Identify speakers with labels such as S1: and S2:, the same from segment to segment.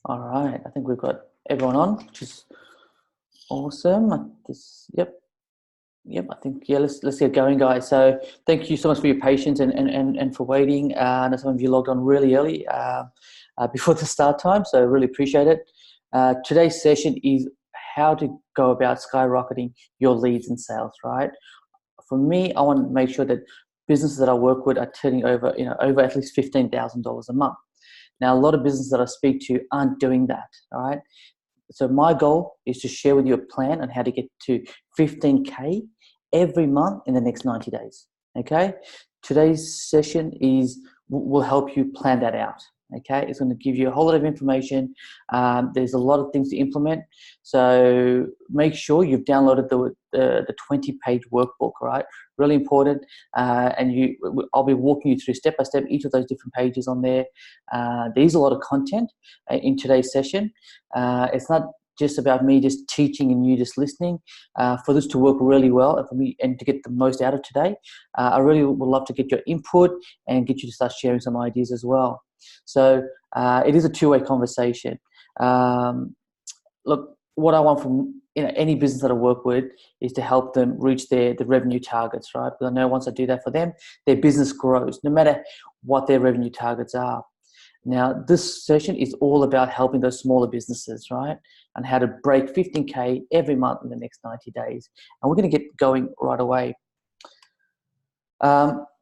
S1: All right, I think we've got everyone on, which is awesome. Yep. I think let's get going, guys. So thank you so much for your patience and for waiting. I know some of you logged on really early before the start time, so I really appreciate it. Today's session is how to go about skyrocketing your leads and sales. Right. For me, I want to make sure that businesses that I work with are turning over, over at least $15,000 a month. Now, a lot of businesses that I speak to aren't doing that. All right. So my goal is to share with you a plan on how to get to 15K every month in the next 90 days. Okay. Today's session will help you plan that out. Okay. It's going to give you a whole lot of information. There's a lot of things to implement. So make sure you've downloaded the 20-page workbook. Right. Really important. I'll be walking you through step by step each of those different pages on there. There's a lot of content in today's session. It's not just about me just teaching and you just listening. For this to work really well and for me and to get the most out of today, I really would love to get your input and get you to start sharing some ideas as well. So it is a two-way conversation. Look, what I want from any business that I work with is to help them reach the revenue targets, right? Because I know once I do that for them, their business grows, no matter what their revenue targets are. Now, this session is all about helping those smaller businesses, right? And how to break 15K every month in the next 90 days. And we're going to get going right away.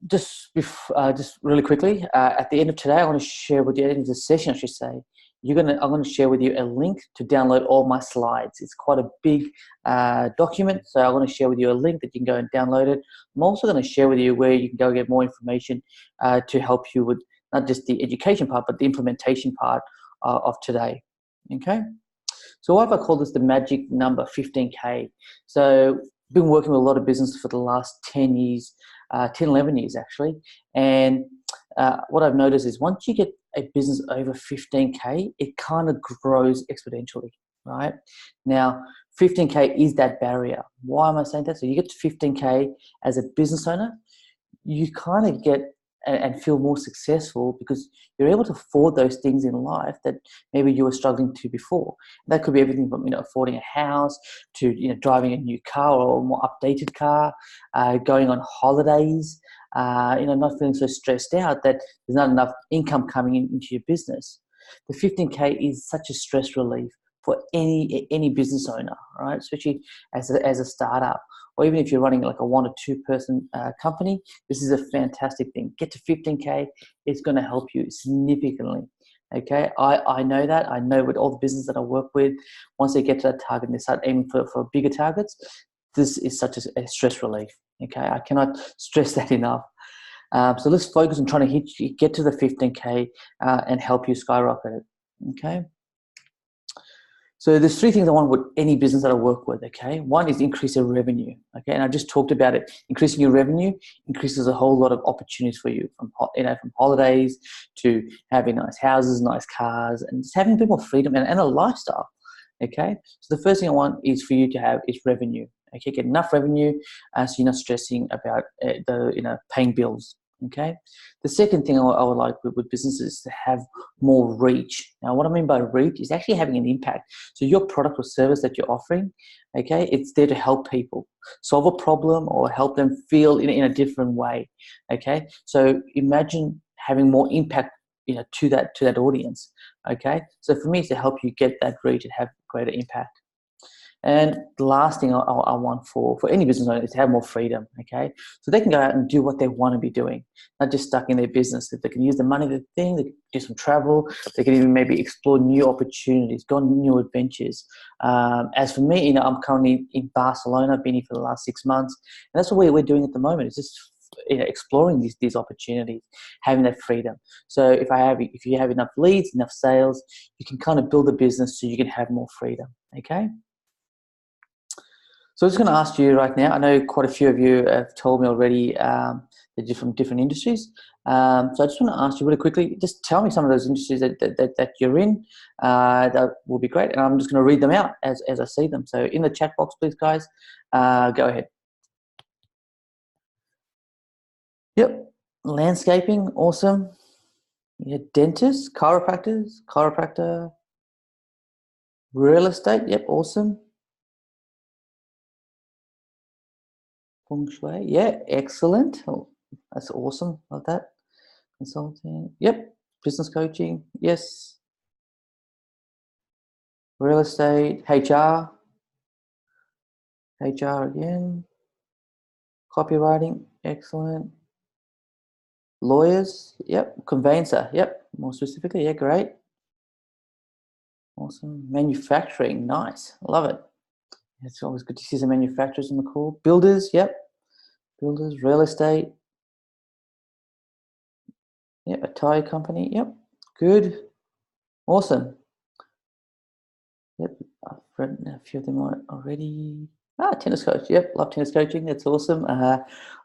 S1: Just really quickly, at the end of today, I want to share with you, at the end of the session, I should say, I'm going to share with you a link to download all my slides. It's quite a big document, so I'm going to share with you a link that you can go and download it. I'm also going to share with you where you can go get more information to help you with not just the education part, but the implementation part of today. Okay. So why have I called this the magic number 15K? So I've been working with a lot of businesses for the last 10 years, 11 years actually. And what I've noticed is once you get a business over 15K, it kind of grows exponentially, right? Now, 15K is that barrier. Why am I saying that? So you get to 15K as a business owner, you kind of get and feel more successful because you're able to afford those things in life that maybe you were struggling to before. That could be everything from affording a house to driving a new car or a more updated car, going on holidays, not feeling so stressed out that there's not enough income coming into your business. The 15K is such a stress relief for any business owner, right? Especially as a startup, or even if you're running like a 1 or 2 person company, this is a fantastic thing. Get to 15K, it's going to help you significantly. Okay, I know that. I know with all the businesses that I work with, once they get to that target and they start aiming for bigger targets, this is such a stress relief. Okay, I cannot stress that enough. So let's focus on trying to get to the 15K and help you skyrocket it. Okay. So there's 3 things I want with any business that I work with, okay? One is increase their revenue, okay? And I just talked about it. Increasing your revenue increases a whole lot of opportunities for you, from holidays to having nice houses, nice cars, and just having a bit more freedom and a lifestyle, okay? So the first thing I want is for you to have is revenue, okay? Get enough revenue so you're not stressing about paying bills, okay? The second thing I would like with businesses is to have more reach. Now, what I mean by reach is actually having an impact. So your product or service that you're offering, okay, it's there to help people solve a problem or help them feel in a different way, okay? So imagine having more impact, to that audience, okay? So for me, it's to help you get that reach and have greater impact. And the last thing I want for any business owner is to have more freedom, okay? So they can go out and do what they want to be doing, not just stuck in their business. That they can use the money, they can do some travel, they can even maybe explore new opportunities, go on new adventures. As for me, I'm currently in Barcelona. I've been here for the last 6 months. And that's what we're doing at the moment. It's just exploring these opportunities, having that freedom. So if you have enough leads, enough sales, you can kind of build a business so you can have more freedom, okay? So I'm just going to ask you right now, I know quite a few of you have told me already that you're from different industries. So I just want to ask you really quickly, just tell me some of those industries that you're in. That will be great. And I'm just going to read them out as I see them. So in the chat box, please, guys, go ahead. Yep. Landscaping, awesome. Yeah, dentists, chiropractor, Real estate, yep, awesome. Feng Shui, yeah, excellent. Oh, that's awesome. Love that. Consulting, yep. Business coaching, yes. Real estate, HR again. Copywriting, excellent. Lawyers, yep. Conveyancer, yep. More specifically, yeah, great. Awesome. Manufacturing, nice. Love it. It's always good to see some manufacturers in the call. Builders, yep. Builders, real estate, yep. A tire company, yep. Good. Awesome. Yep. I've written a few of them already. Tennis coach. Yep, love tennis coaching. That's awesome.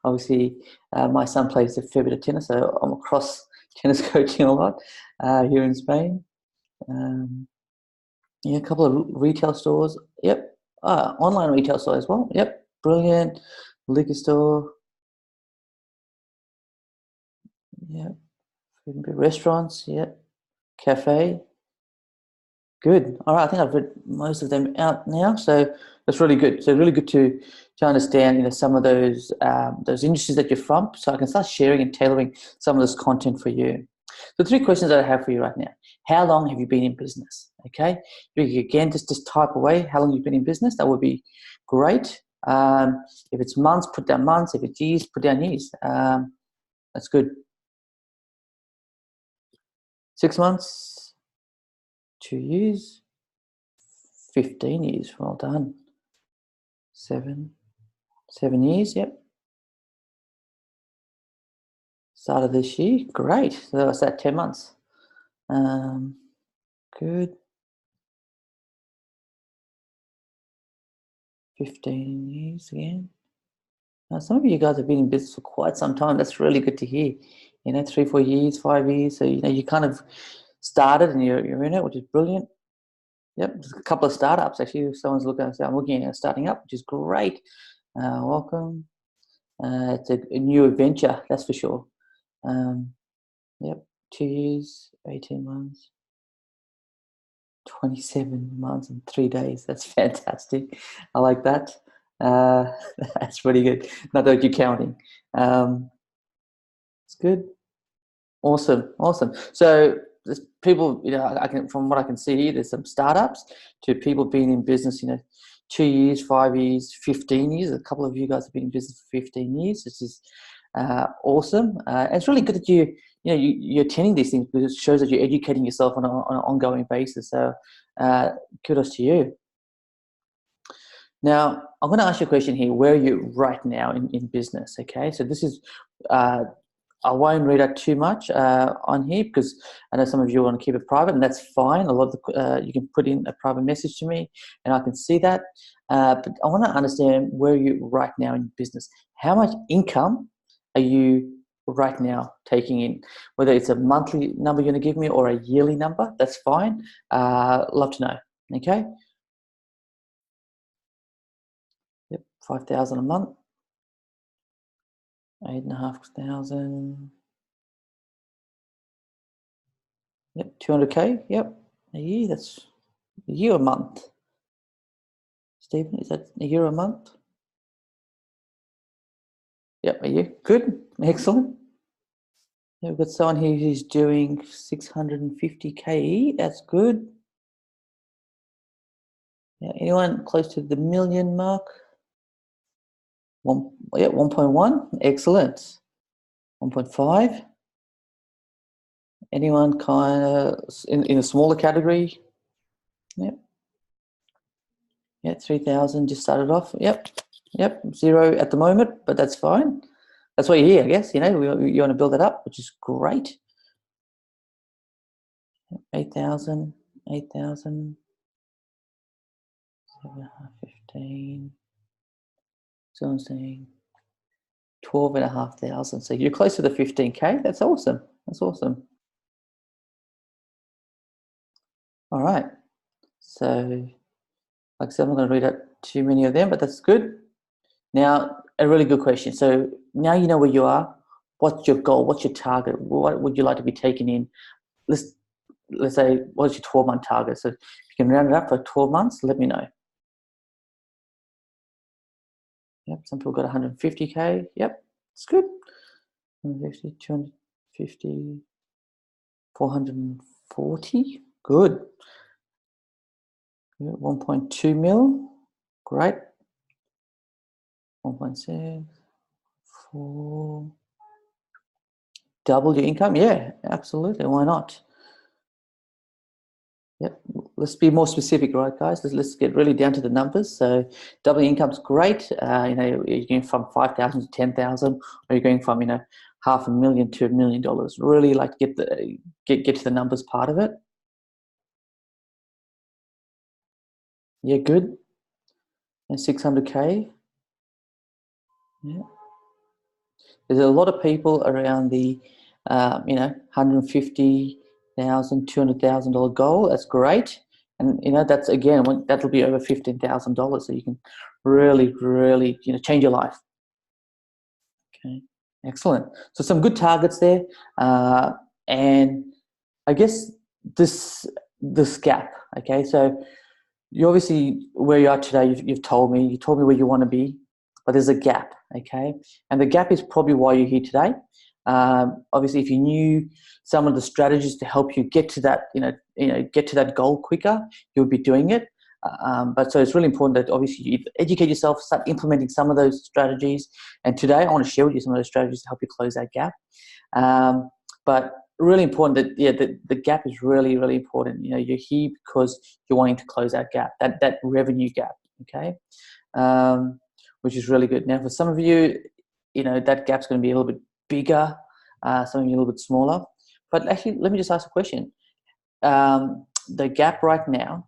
S1: Obviously, my son plays a fair bit of tennis, so I'm across tennis coaching a lot here in Spain. Yeah, a couple of retail stores. Yep. Online retail store as well. Yep. Brilliant. Liquor store. Yep. Food and restaurants. Yep. Cafe. Good. All right. I think I've read most of them out now, so that's really good. So really good to understand, some of those industries that you're from, so I can start sharing and tailoring some of this content for you. The three questions that I have for you right now: how long have you been in business? Okay. Again, just type away how long you've been in business. That would be great. If it's months, put down months. If it's years, put down years. That's good. 6 months, 2 years, 15 years. Well done. 7 years, yep. Start of this year, great. So that was that 10 months. Good. 15 years again. Now, some of you guys have been in business for quite some time. That's really good to hear. 3, 4 years, 5 years. So, you kind of started and you're in it, which is brilliant. Yep, there's a couple of startups actually. If someone's looking, I'm looking at starting up, which is great. Welcome. It's a new adventure, that's for sure. Yep, 2 years, 18 months, 27 months and 3 days. That's fantastic. I like that. That's pretty good. Not that you're counting. It's good. Awesome. So there's people, from what I can see here, there's some startups to people being in business, 2 years, 5 years, 15 years. A couple of you guys have been in business for 15 years. This is awesome. And it's really good that you're attending these things, because it shows that you're educating yourself on an ongoing basis. So kudos to you. Now, I'm going to ask you a question here. Where are you right now in business? Okay, so this is, I won't read out too much on here, because I know some of you want to keep it private, and that's fine. A lot of you can put in a private message to me, and I can see that. But I want to understand where are you right now in business. How much income are you right now taking in? Whether it's a monthly number you're going to give me or a yearly number, that's fine. Love to know. Okay. Yep, 5,000 a month. 8,500. Yep, 200K. Yep, a year. That's a year a month. Stephen, is that a year a month? Yep, a year. Good, excellent. Yeah, we've got someone here who's doing 650K. That's good. Yeah, anyone close to the million mark? 1.1. Excellent. 1.5. Anyone kind of in a smaller category? Yep. Yeah, 3,000 just started off. Yep. 0 at the moment, but that's fine. That's why you're here, I guess. You want to build it up, which is great. 8,000, 8,000, 15. So I'm saying 12,500. So you're close to the 15K. That's awesome. All right. So, like I said, I'm not going to read out too many of them, but that's good. Now, a really good question. So now you know where you are. What's your goal? What's your target? What would you like to be taking in? Let's let's say, what's your 12-month target? So if you can round it up for 12 months, let me know. Yep, some people got 150K. Yep, it's good. 150, 250, 440. Good. 1.2 mil. Great. 1.6. 4. Double your income? Yeah, absolutely. Why not? Yep. Let's be more specific, right, guys? Let's get really down to the numbers. So, double your income's great. You're going from 5,000 to 10,000, or you're going from $500,000 to $1 million. Really like get to the numbers part of it. Yeah, good. And 600K. Yeah. There's a lot of people around the, $150,000, $200,000 goal. That's great, and that's again that'll be over $15,000. So you can really, really change your life. Okay, excellent. So some good targets there, and I guess this gap. Okay, so you obviously where you are today. You told me where you want to be, but there's a gap. Okay, and the gap is probably why you're here today. Obviously, if you knew some of the strategies to help you get to that, get to that goal quicker, you would be doing it. But so it's really important that obviously you educate yourself, start implementing some of those strategies. And today, I want to share with you some of those strategies to help you close that gap. But really important that the gap is really, really important. You're here because you're wanting to close that gap, that revenue gap. Okay. Which is really good. Now, for some of you, that gap's going to be a little bit bigger, some of you a little bit smaller. But actually, let me just ask a question. The gap right now,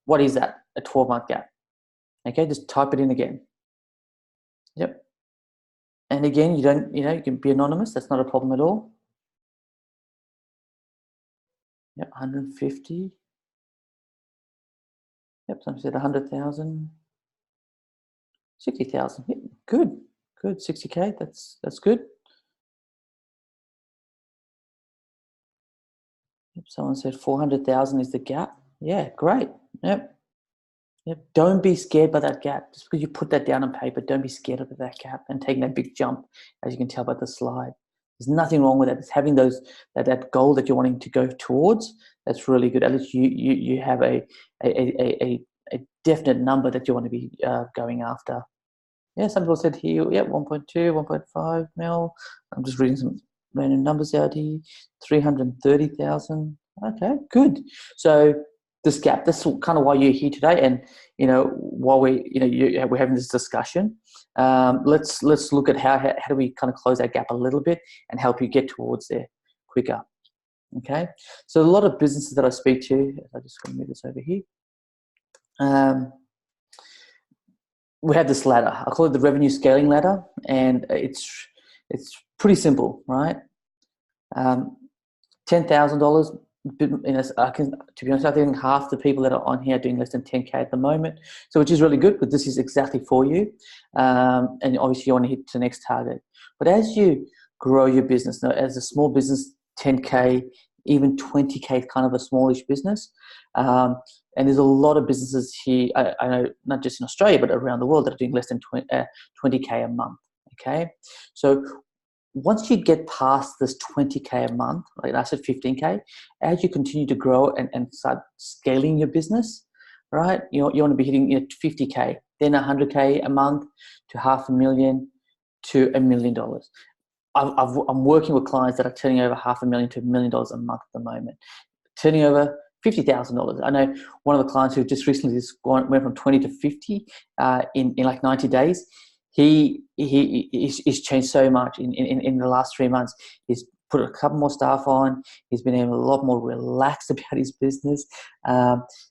S1: what is that? A 12-month gap. Okay, just type it in again. Yep. And again, you can be anonymous. That's not a problem at all. Yep, 150. Yep, some said 100,000. 60,000. Yep, good. 60K. That's good. Yep, someone said 400,000 is the gap. Yeah, great. Yep. Don't be scared by that gap. Just because you put that down on paper, don't be scared of that gap and taking that big jump, as you can tell by the slide. There's nothing wrong with that. It's having that goal that you're wanting to go towards. That's really good. At least you have a definite number that you want to be going after. Yeah, some people said here, 1.2, 1.5 mil. I'm just reading some random numbers out here. 330,000. Okay, good. So this gap, that's kind of why you're here today, and while we're having this discussion, let's look at how do we kind of close that gap a little bit and help you get towards there quicker. Okay, so a lot of businesses that I speak to, I just want to move this over here. We have this ladder. I call it the revenue scaling ladder, and it's pretty simple, right? $10,000. To be honest, I think half the people that are on here are doing less than 10K at the moment, so which is really good. But this is exactly for you, and obviously you want to hit the next target. But as you grow your business, now as a small business, 10K, even 20K, kind of a smallish business, and there's a lot of businesses here. I know not just in Australia but around the world that are doing less than 20K a month. Okay, so once you get past this 20K a month, like I said, 15K, as you continue to grow and start scaling your business, right? You want to be hitting 50K, then 100K a month to $500,000 to $1 million. I'm working with clients that are turning over $500,000 to $1 million a month at the moment, turning over $50,000. I know one of the clients who just recently went from 20 to 50 in like 90 days. He's changed so much in the last 3 months. He's put a couple more staff on. He's been able a lot more relaxed about his business.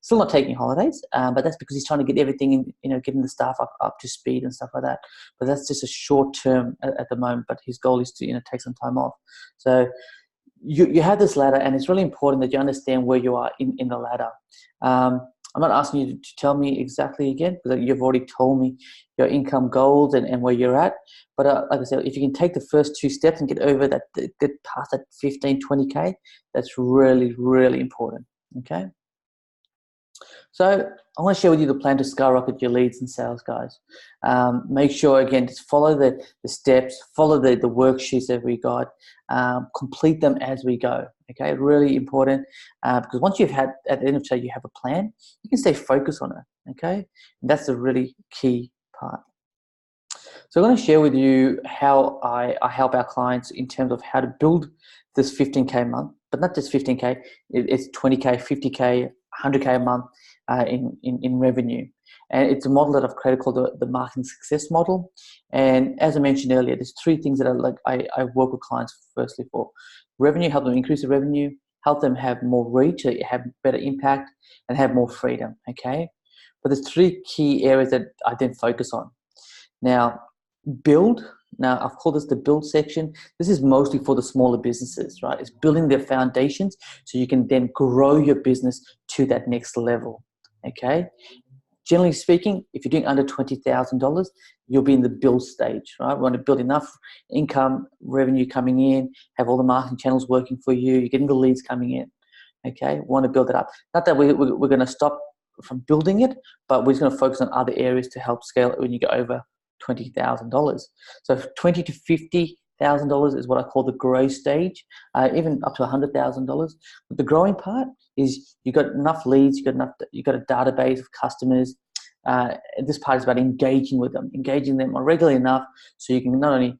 S1: Still not taking holidays, but that's because he's trying to get everything in, getting the staff up to speed and stuff like that. But that's just a short term at the moment. But his goal is to take some time off. So you have this ladder, and it's really important that you understand where you are in the ladder. I'm not asking you to tell me exactly again, because you've already told me your income goals and where you're at. But like I said, if you can take the first 2 steps and get over that, get past that 15, 20K, that's really, really important. Okay. So I want to share with you the plan to skyrocket your leads and sales, guys. Make sure, again, just follow the steps, follow the worksheets that we got, complete them as we go. Okay, really important, because once you've had, at the end of the day, you have a plan, you can stay focused on it. Okay, and that's a really key part. So I'm going to share with you how I help our clients in terms of how to build this 15K a month, but not just 15K, it's 20K, 50K, 100K a month in revenue. And it's a model that I've created called the marketing success model. And as I mentioned earlier, there's 3 things that I work with clients firstly for. Revenue, help them increase the revenue, help them have more reach, so have better impact, and have more freedom, okay? But there's 3 key areas that I then focus on. Now, build. Now, I've called this the build section. This is mostly for the smaller businesses, right? It's building their foundations so you can then grow your business to that next level, okay? Generally speaking, if you're doing under $20,000, you'll be in the build stage, right? We want to build enough income, revenue coming in, have all the marketing channels working for you, you're getting the leads coming in, okay? We want to build it up. Not that we're going to stop from building it, but we're just going to focus on other areas to help scale it when you go over $20,000. So $20,000 to $50,000 is what I call the grow stage, even up to $100,000. But the growing part is you got enough leads, you got a database of customers. This part is about engaging them regularly enough so you can not only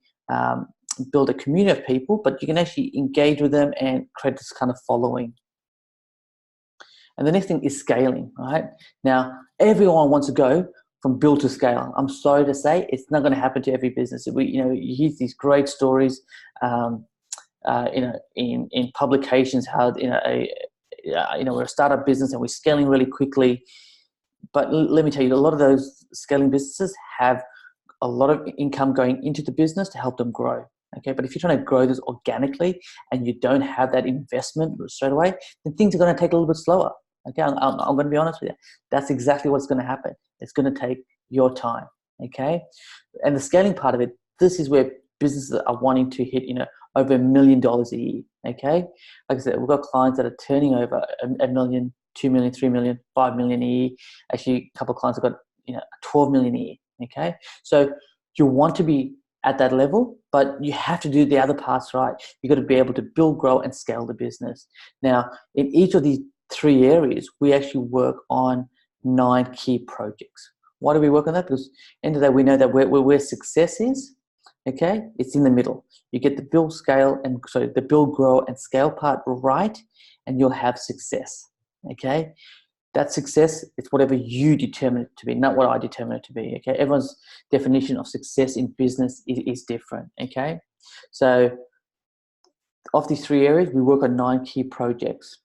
S1: build a community of people, but you can actually engage with them and create this kind of following. And the next thing is scaling, right? Now, everyone wants to go from build to scale. I'm sorry to say, it's not going to happen to every business. You hear these great stories, in publications how we're a startup business and we're scaling really quickly. But let me tell you, a lot of those scaling businesses have a lot of income going into the business to help them grow. Okay, but if you're trying to grow this organically and you don't have that investment straight away, then things are going to take a little bit slower. Okay, I'm going to be honest with you. That's exactly what's going to happen. It's going to take your time. Okay, and the scaling part of it, this is where businesses are wanting to hit, over $1 million a year. Okay, like I said, we've got clients that are turning over $1 million, $2 million, $3 million, $5 million a year. Actually, a couple of clients have got $12 million a year. Okay, so you want to be at that level, but you have to do the other parts right. You've got to be able to build, grow, and scale the business. Now, in each of these 3 areas, we actually work on 9 key projects. Why do we work on that? Because end of the day, we know that where success is, okay, it's in the middle. You get the build, the build, grow, and scale part right, and you'll have success. Okay, that success is whatever you determine it to be, not what I determine it to be. Okay, everyone's definition of success in business is different. Okay, so of these 3 areas, we work on 9 key projects.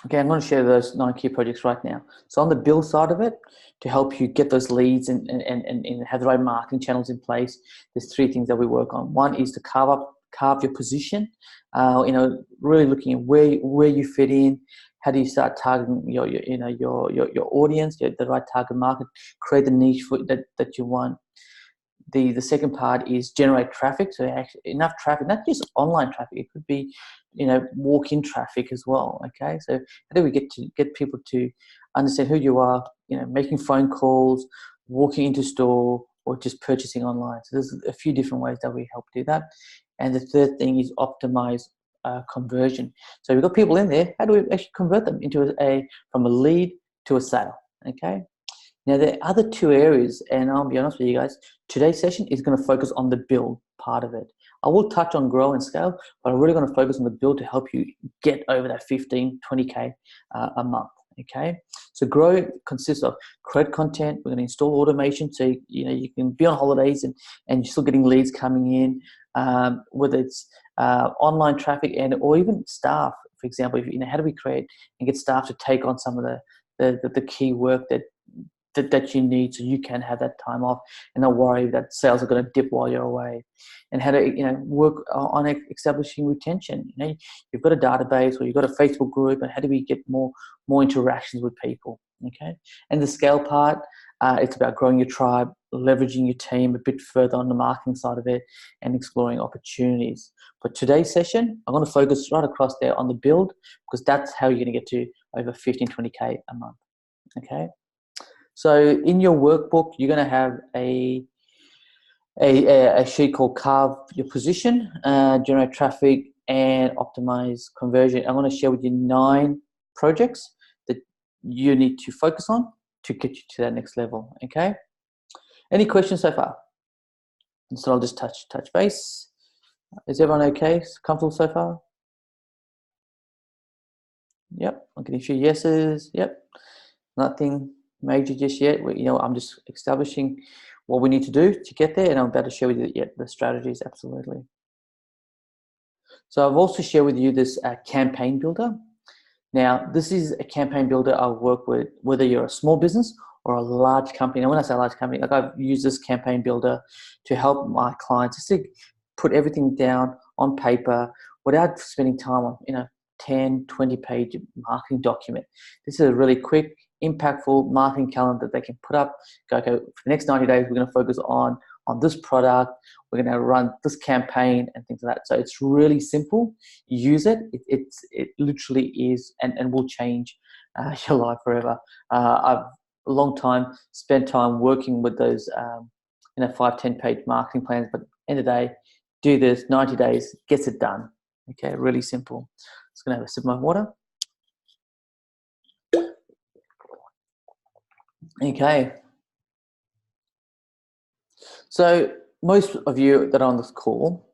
S1: Okay, I'm going to share those 9 key projects right now. So on the build side of it, to help you get those leads and have the right marketing channels in place, there's 3 things that we work on. One is to carve your position. Really looking at where you fit in. How do you start targeting your audience, the right target market, create the niche that you want. The second part is generate traffic. So actually enough traffic, not just online traffic. It could be, walk-in traffic as well. Okay. So how do we get people to understand who you are, making phone calls, walking into store, or just purchasing online. So there's a few different ways that we help do that. And the third thing is optimize conversion. So we've got people in there. How do we actually convert them into from a lead to a sale? Okay. Now, the other 2 areas, and I'll be honest with you guys, today's session is going to focus on the build part of it. I will touch on grow and scale, but I'm really going to focus on the build to help you get over that 15, 20K a month. Okay, so grow consists of create content. We're going to install automation, so you can be on holidays and you're still getting leads coming in, whether it's online traffic or even staff. For example, how do we create and get staff to take on some of the key work that that you need, so you can have that time off and not worry that sales are going to dip while you're away. And how to work on establishing retention. You've got a database or you've got a Facebook group, and how do we get more interactions with people? Okay, and the scale part, it's about growing your tribe, leveraging your team a bit further on the marketing side of it, and exploring opportunities. But today's session, I'm going to focus right across there on the build, because that's how you're going to get to over 15, 20K a month. Okay, so in your workbook, you're going to have a sheet called Carve Your Position, Generate Traffic, and Optimize Conversion. I'm going to share with you 9 projects that you need to focus on to get you to that next level. Okay, any questions so far? And so I'll just touch base. Is everyone okay? Comfortable so far? Yep, I'm getting a few yeses. Yep, nothing major just yet. I'm just establishing what we need to do to get there, and I'm about to share with you the strategies. Absolutely. So I've also shared with you this campaign builder. Now, this is a campaign builder I'll work with, whether you're a small business or a large company. And when I say large company, like, I've used this campaign builder to help my clients just to put everything down on paper without spending time on 10, 20-page marketing document. This is a really quick, impactful marketing calendar that they can put up. Go, okay, for the next 90 days, we're going to focus on this product. We're going to run this campaign and things like that. So it's really simple. Use it. It literally is and will change your life forever. I've a long time spent time working with those 5, 10-page marketing plans, but end of the day, do this, 90 days, gets it done. Okay, really simple. Just going to have a sip of my water. Okay. So most of you that are on this call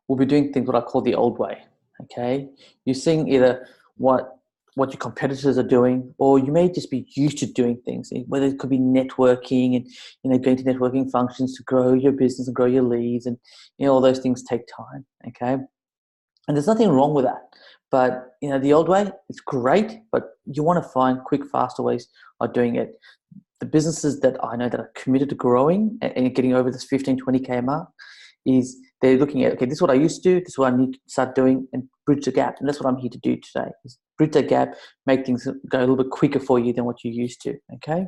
S1: will be doing things what I call the old way. Okay, you're seeing either what your competitors are doing, or you may just be used to doing things. Whether it could be networking and going to networking functions to grow your business and grow your leads, and all those things take time. Okay, and there's nothing wrong with that. But the old way, it's great, but you want to find quick, faster ways of doing it. The businesses that I know that are committed to growing and getting over this 15, 20K mark, is they're looking at, okay, this is what I used to do, this is what I need to start doing, and bridge the gap. And that's what I'm here to do today, is bridge that gap, make things go a little bit quicker for you than what you used to, okay?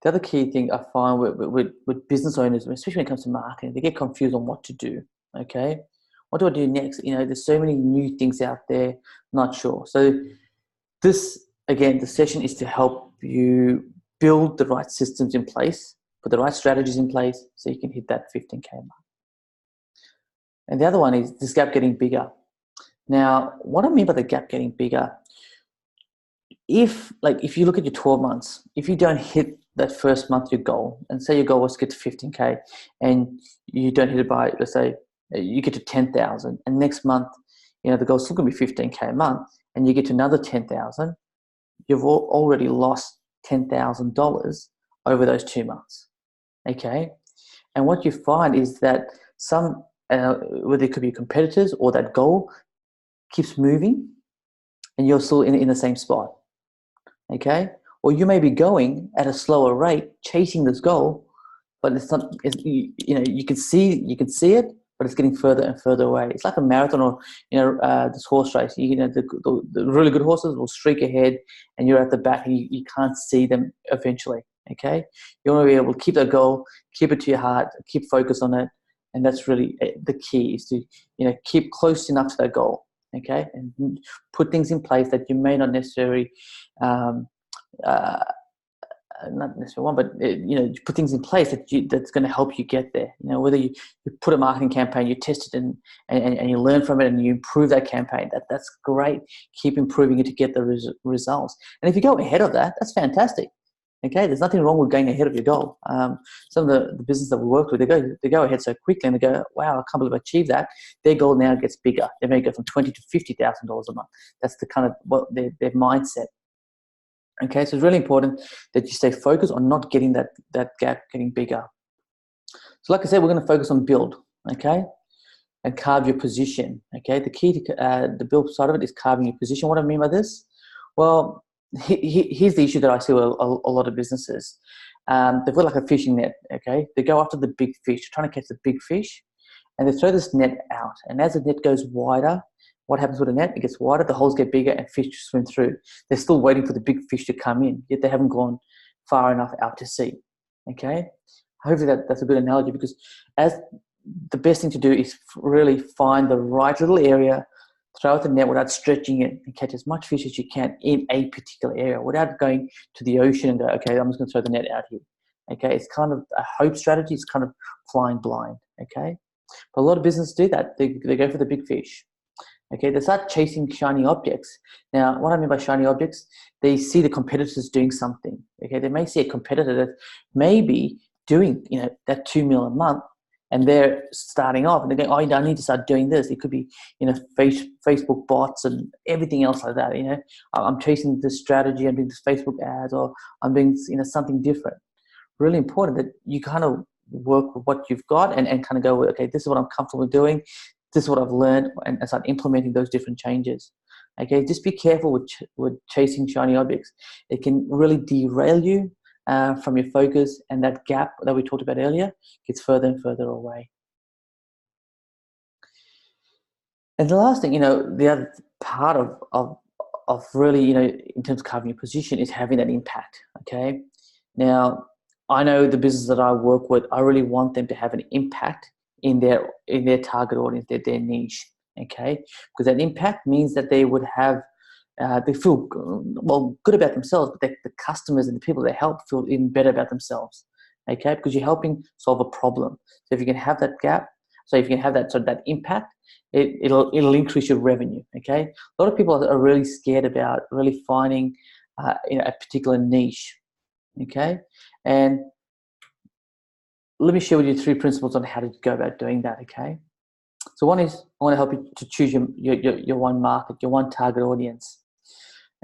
S1: The other key thing I find with business owners, especially when it comes to marketing, they get confused on what to do, okay? What do I do next? There's so many new things out there, not sure. So this, again, the session is to help you build the right systems in place, put the right strategies in place so you can hit that 15K mark. And the other one is this gap getting bigger. Now, what I mean by the gap getting bigger, if you look at your 12 months, if you don't hit that first month your goal, and say your goal was to get to 15K and you don't hit it by, let's say, you get to 10,000, and next month, the goal's still going to be 15K a month, and you get to another 10,000, you've already lost $10,000 over those 2 months. Okay, and what you find is that some, whether it could be competitors or that goal, keeps moving, and you're still in the same spot. Okay, or you may be going at a slower rate, chasing this goal, but it's not. You can see it, but it's getting further and further away. It's like a marathon, or this horse race. The really good horses will streak ahead, and you're at the back, and you can't see them eventually. Okay, you want to be able to keep that goal, keep it to your heart, keep focus on it, and that's really the key, is to keep close enough to that goal. Okay, and put things in place that you may not necessarily. Not necessarily one, but put things in place that's going to help you get there. Whether you put a marketing campaign, you test it and you learn from it and you improve that campaign. That's great. Keep improving it to get the results. And if you go ahead of that, that's fantastic. Okay, there's nothing wrong with going ahead of your goal. Some of the business that we work with, they go ahead so quickly, and they go, wow, I can't believe I achieved that. Their goal now gets bigger. They may go from $20,000 to $50,000 a month. That's the kind of what their mindset. Okay, so it's really important that you stay focused on not getting that gap getting bigger. So like I said, we're going to focus on build, okay, and carve your position. Okay, the key to the build side of it is carving your position. What do I mean by this? Well, here's the issue that I see with a lot of businesses. They've got like a fishing net, okay? They go after the big fish, trying to catch the big fish, and they throw this net out. And as the net goes wider, what happens with the net? It gets wider, the holes get bigger, and fish swim through. They're still waiting for the big fish to come in, yet they haven't gone far enough out to sea, okay? Hopefully that's a good analogy, because as the best thing to do is really find the right little area, throw out the net without stretching it, and catch as much fish as you can in a particular area without going to the ocean and go, okay, I'm just going to throw the net out here. Okay, it's kind of a hope strategy. It's kind of flying blind. Okay, but a lot of businesses do that. They go for the big fish. Okay, they start chasing shiny objects. Now, what I mean by shiny objects, they see the competitors doing something. Okay, they may see a competitor that may be doing, that $2 million a month, and they're starting off, and they're going, oh, I need to start doing this. It could be, Facebook bots and everything else like that. I'm chasing this strategy. I'm doing this Facebook ads, or I'm doing, something different. Really important that you kind of work with what you've got and kind of go, okay, this is what I'm comfortable doing. This is what I've learned, and start implementing those different changes. Okay, just be careful with chasing shiny objects. It can really derail you from your focus, and that gap that we talked about earlier gets further and further away. And the last thing, the other part of really, in terms of covering your position, is having that impact. Okay, now I know the business that I work with, I really want them to have an impact in their target audience, their niche. Okay, because that impact means that they would have they feel good about themselves, but the customers and the people they help feel even better about themselves. Okay, because you're helping solve a problem. So if you can have that gap, so if you can have that impact, it'll increase your revenue. Okay, a lot of people are really scared about really finding a particular niche. Okay, and let me share with you 3 principles on how to go about doing that. Okay, so one is, I want to help you to choose your one market, your one target audience.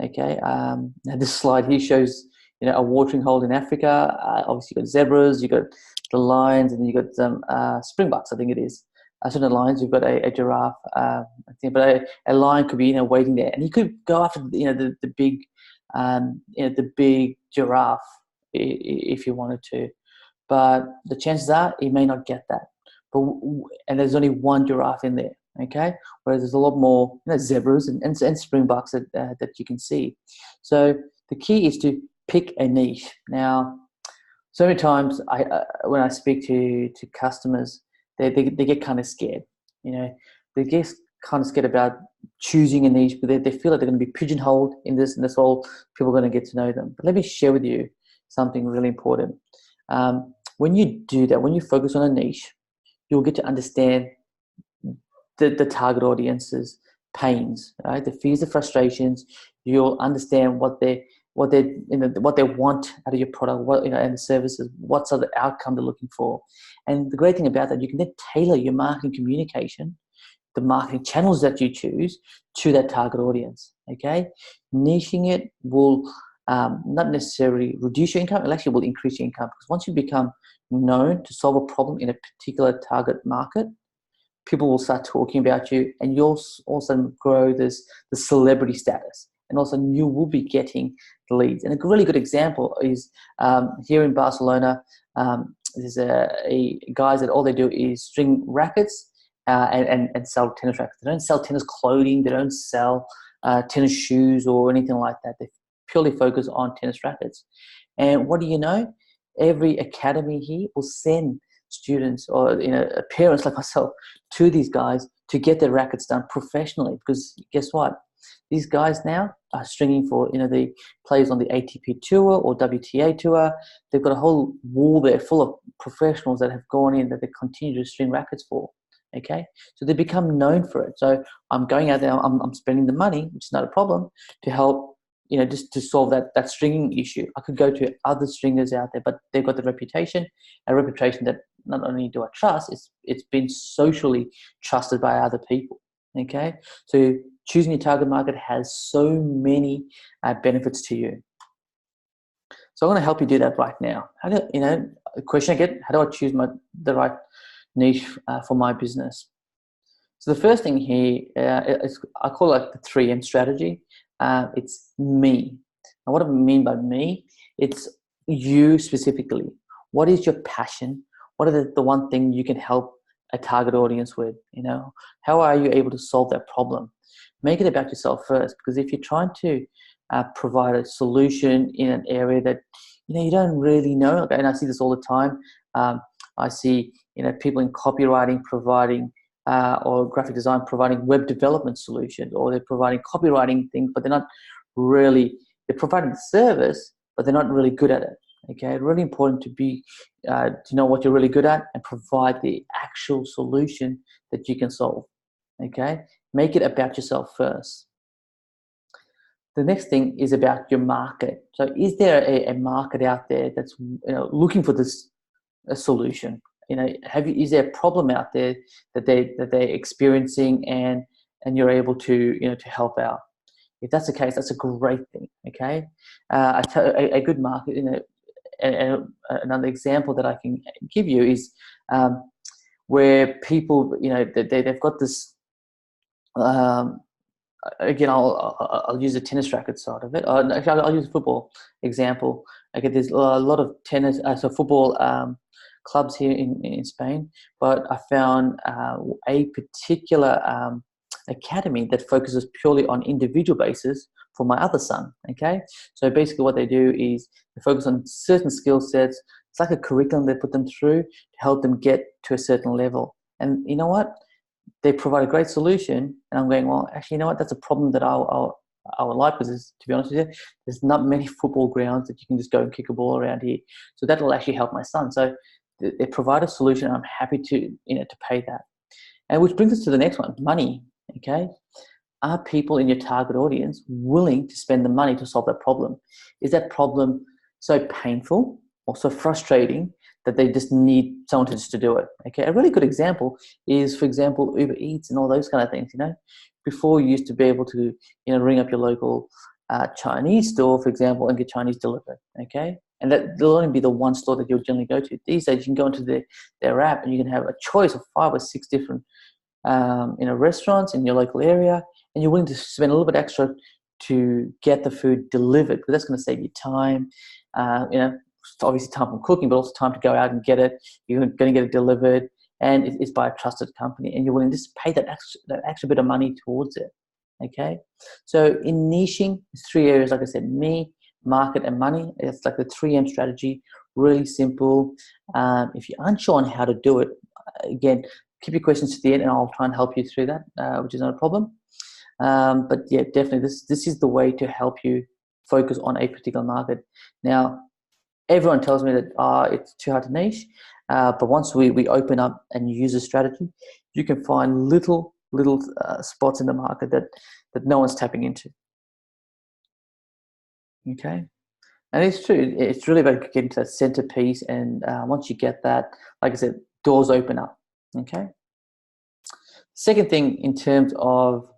S1: Okay, now this slide here shows a watering hole in Africa. Obviously, you've got zebras, you've got the lions, and you've got some springboks, I think it is. So the lions, you've got a giraffe, I think, but a lion could be waiting there, and you could go after the big the big giraffe if you wanted to, but the chances are you may not get that. And there's only one giraffe in there. Okay, whereas there's a lot more zebras and springboks that you can see. So the key is to pick a niche. Now, so many times when I speak to customers, they get kind of scared. They get kind of scared about choosing a niche, but they feel like they're going to be pigeonholed in this, and that's all people are going to get to know them. But let me share with you something really important. When you do that, when you focus on a niche, you'll get to understand the target audience's pains, right? The fears, the frustrations. You'll understand what they want out of your product, and the services, what sort of outcome they're looking for. And the great thing about that, you can then tailor your marketing communication, the marketing channels that you choose, to that target audience. Okay, niching it will not necessarily reduce your income; it actually will increase your income, because once you become known to solve a problem in a particular target market, people will start talking about you, and you'll also grow the celebrity status, and also you will be getting the leads. And a really good example is here in Barcelona. There's a guys that all they do is string rackets and sell tennis rackets. They don't sell tennis clothing. They don't sell tennis shoes or anything like that. They purely focus on tennis rackets. And what do you know? Every academy here will send students or parents like myself to these guys to get their rackets done professionally, because guess what, these guys now are stringing for the players on the ATP tour or WTA tour. They've got a whole wall there full of professionals that have gone in that they continue to string rackets for. Okay, so they become known for it. So I'm going out there, I'm spending the money, which is not a problem, to help just to solve that stringing issue. I could go to other stringers out there, but they've got the reputation, a reputation that not only do I trust, it's been socially trusted by other people. Okay, so choosing your target market has so many benefits to you. So I'm going to help you do that right now. How do the question I get? How do I choose the right niche for my business? So the first thing here is I call it the 3M strategy. It's me. And what I mean by me, it's you specifically. What is your passion? What are the one thing you can help a target audience with? How are you able to solve that problem? Make it about yourself first, because if you're trying to provide a solution in an area that you don't really know, and I see this all the time. I see people in copywriting providing or graphic design providing web development solutions, or they're providing copywriting things, but they're providing the service, but they're not really good at it. Okay, it's really important to know what you're really good at and provide the actual solution that you can solve. Okay, make it about yourself first. The next thing is about your market. So, is there a market out there that's looking for this a solution? Is there a problem out there that they're experiencing, and you're able to to help out? If that's the case, that's a great thing. Okay, a good market. Another example that I can give you is where people they've got this. Again, I'll use the tennis racket side of it. Actually, I'll use a football example. Okay, there's a lot of tennis, football clubs here in Spain, but I found a particular academy that focuses purely on individual basis for my other son. Okay, so basically what they do is they focus on certain skill sets. It's like a curriculum they put them through to help them get to a certain level. And you know what? They provide a great solution, and I'm going, well, actually, you know what? That's a problem that I would like, because, to be honest with you, there's not many football grounds that you can just go and kick a ball around here. So that will actually help my son. So they provide a solution, and I'm happy to pay that. And which brings us to the next one, money. Okay, are people in your target audience willing to spend the money to solve that problem? Is that problem so painful or so frustrating that they just need someone to do it? Okay, a really good example is, for example, Uber Eats and all those kind of things. Before you used to be able to ring up your local Chinese store, for example, and get Chinese delivered. Okay, and that there'll only be the one store that you'll generally go to. These days, you can go into their app and you can have a choice of 5 or 6 different restaurants in your local area, and you're willing to spend a little bit extra to get the food delivered, because that's going to save you time. Obviously time from cooking, but also time to go out and get it. You're going to get it delivered, and it's by a trusted company, and you're willing to just pay that extra bit of money towards it. Okay, so in niching, there's 3 areas, like I said: me, market, and money. It's like the 3M strategy. Really simple. If you're unsure on how to do it, again, keep your questions to the end, and I'll try and help you through that, which is not a problem. But yeah, definitely, this is the way to help you focus on a particular market. Now, everyone tells me that it's too hard to niche, but once we open up and use a strategy, you can find little spots in the market that no one's tapping into. Okay, and it's true. It's really about getting to that centerpiece, and once you get that, like I said, doors open up. Okay. Second thing, in terms of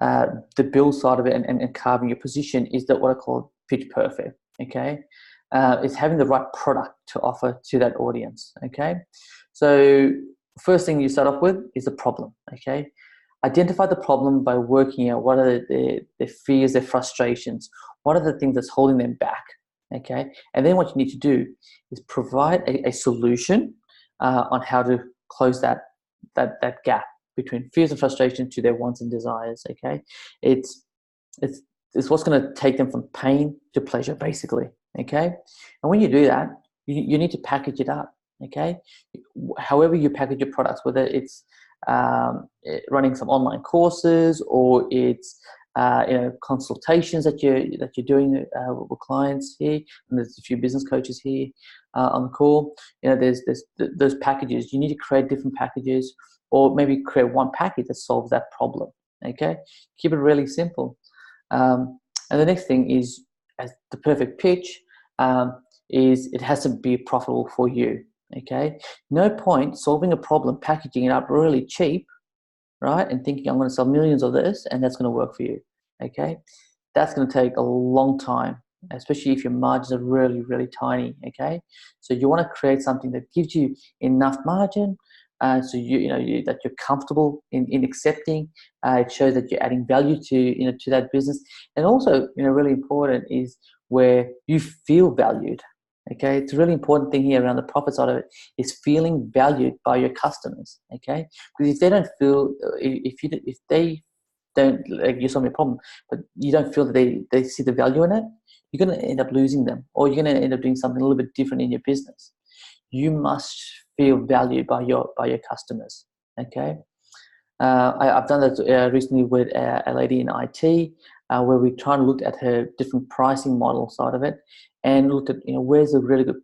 S1: the build side of it and carving your position, is that what I call pitch perfect. Okay. Is having the right product to offer to that audience. Okay, so first thing you start off with is the problem. Okay, identify the problem by working out what are their fears, their frustrations, what are the things that's holding them back. Okay, and then what you need to do is provide a solution on how to close that gap between fears and frustration to their wants and desires. Okay, it's what's going to take them from pain to pleasure, basically. Okay, and when you do that, you need to package it up. Okay, however you package your products, whether it's running some online courses, or it's consultations that you're doing with clients here, and there's a few business coaches here on the call. There's those packages. You need to create different packages, or maybe create one package that solves that problem. Okay, keep it really simple. And the next thing is, as the perfect pitch, is it has to be profitable for you. Okay, no point solving a problem, packaging it up really cheap, right, and thinking I'm going to sell millions of this and that's going to work for you. Okay, that's going to take a long time, especially if your margins are really, really tiny. Okay, so you want to create something that gives you enough margin, so that you're comfortable in accepting. It shows that you're adding value to that business, and also really important is where you feel valued. Okay, it's a really important thing here around the profit side of it is feeling valued by your customers. Okay, because if they don't feel, if they don't, like, you solve your problem, but you don't feel that they see the value in it, you're going to end up losing them, or you're going to end up doing something a little bit different in your business. You must feel valued by your customers. Okay, I've done that recently with a lady in IT, where we try and look at her different pricing model side of it, and looked at, where's a really good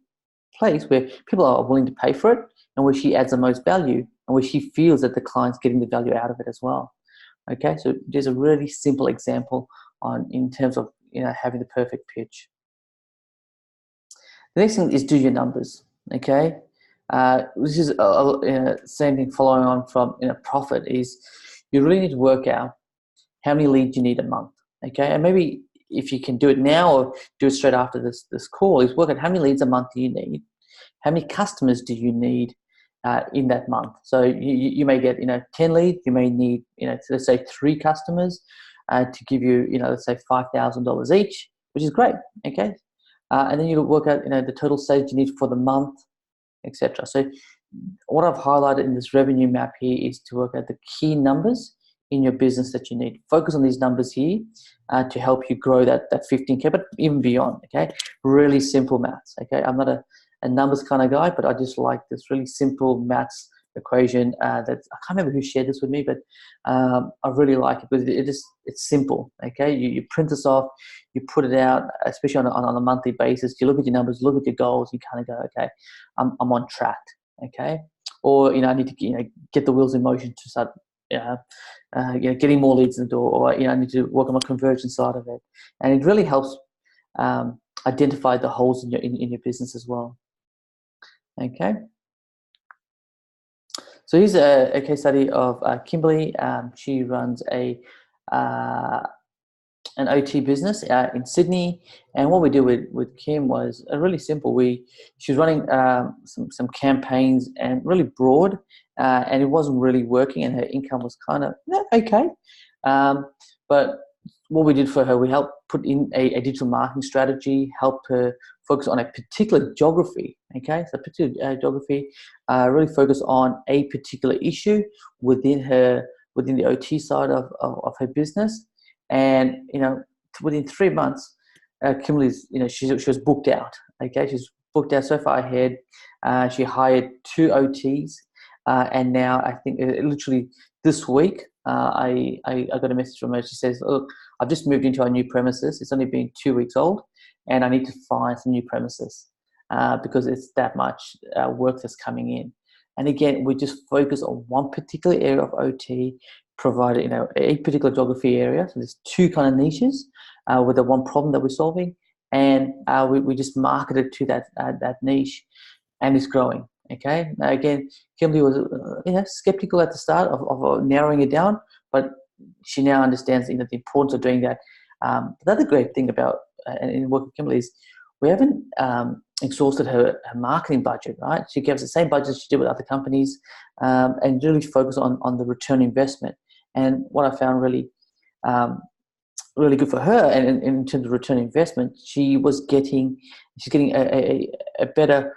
S1: place where people are willing to pay for it, and where she adds the most value, and where she feels that the client's getting the value out of it as well. Okay, so there's a really simple example in terms of having the perfect pitch. The next thing is do your numbers. Okay, this is same thing following on from profit is you really need to work out how many leads you need a month. Okay, and maybe if you can do it now or do it straight after this call, is work out how many leads a month do you need, how many customers do you need in that month. So you may get 10 leads, you may need let's say 3 customers to give you let's say $5,000 each, which is great. Okay, and then you work out the total sales you need for the month, etc. So what I've highlighted in this revenue map here is to work out the key numbers in your business that you need. Focus on these numbers here to help you grow that 15K, but even beyond. Okay, really simple maths. Okay, I'm not a numbers kind of guy, but I just like this really simple maths equation that I can't remember who shared this with me, but I really like it because it's simple. Okay, you print this off, you put it out, especially on a monthly basis. You look at your numbers, look at your goals, you kind of go, okay, I'm on track. Okay, or I need to get the wheels in motion to start getting more leads in the door, or I need to work on my conversion side of it, and it really helps identify the holes in your business as well. Okay, so here's a case study of Kimberly. She runs an OT business in Sydney, and what we did with Kim was really simple. She was running some campaigns and really broad, and it wasn't really working, and her income was kind of okay. But what we did for her, we helped put in a digital marketing strategy, helped her focus on a particular geography. Okay, so particular geography, really focus on a particular issue within the OT side of her business. And within 3 months, Kimberly's she was booked out. Okay, she's booked out so far ahead. She hired 2 OTs, and now I think literally this week I got a message from her. She says, "Look, I've just moved into our new premises. It's only been 2 weeks old, and I need to find some new premises because it's that much work that's coming in." And again, we just focus on one particular area of OT, provided a particular geography area. So there's 2 kind of niches with the one problem that we're solving, and we just marketed to that niche, and it's growing. Okay. Now again, Kimberly was skeptical at the start of narrowing it down, but she now understands the importance of doing that. The other great thing about in working with Kimberly is we haven't exhausted her marketing budget. Right, she gives the same budget she did with other companies, and really focus on the return investment. And what I found really good for her, and in terms of return investment, she's getting a better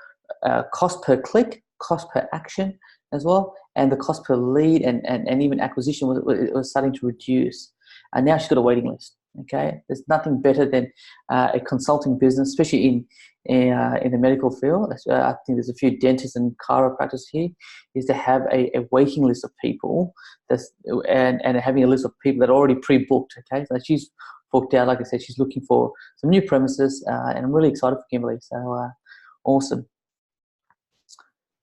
S1: cost per click, cost per action as well, and the cost per lead and even acquisition was starting to reduce. And now she's got a waiting list. Okay, there's nothing better than a consulting business, especially in the medical field. I think there's a few dentists and chiropractors here, is to have a waiting list of people and having a list of people that are already pre-booked. Okay, so she's booked out. Like I said, she's looking for some new premises, and I'm really excited for Kimberly. So awesome.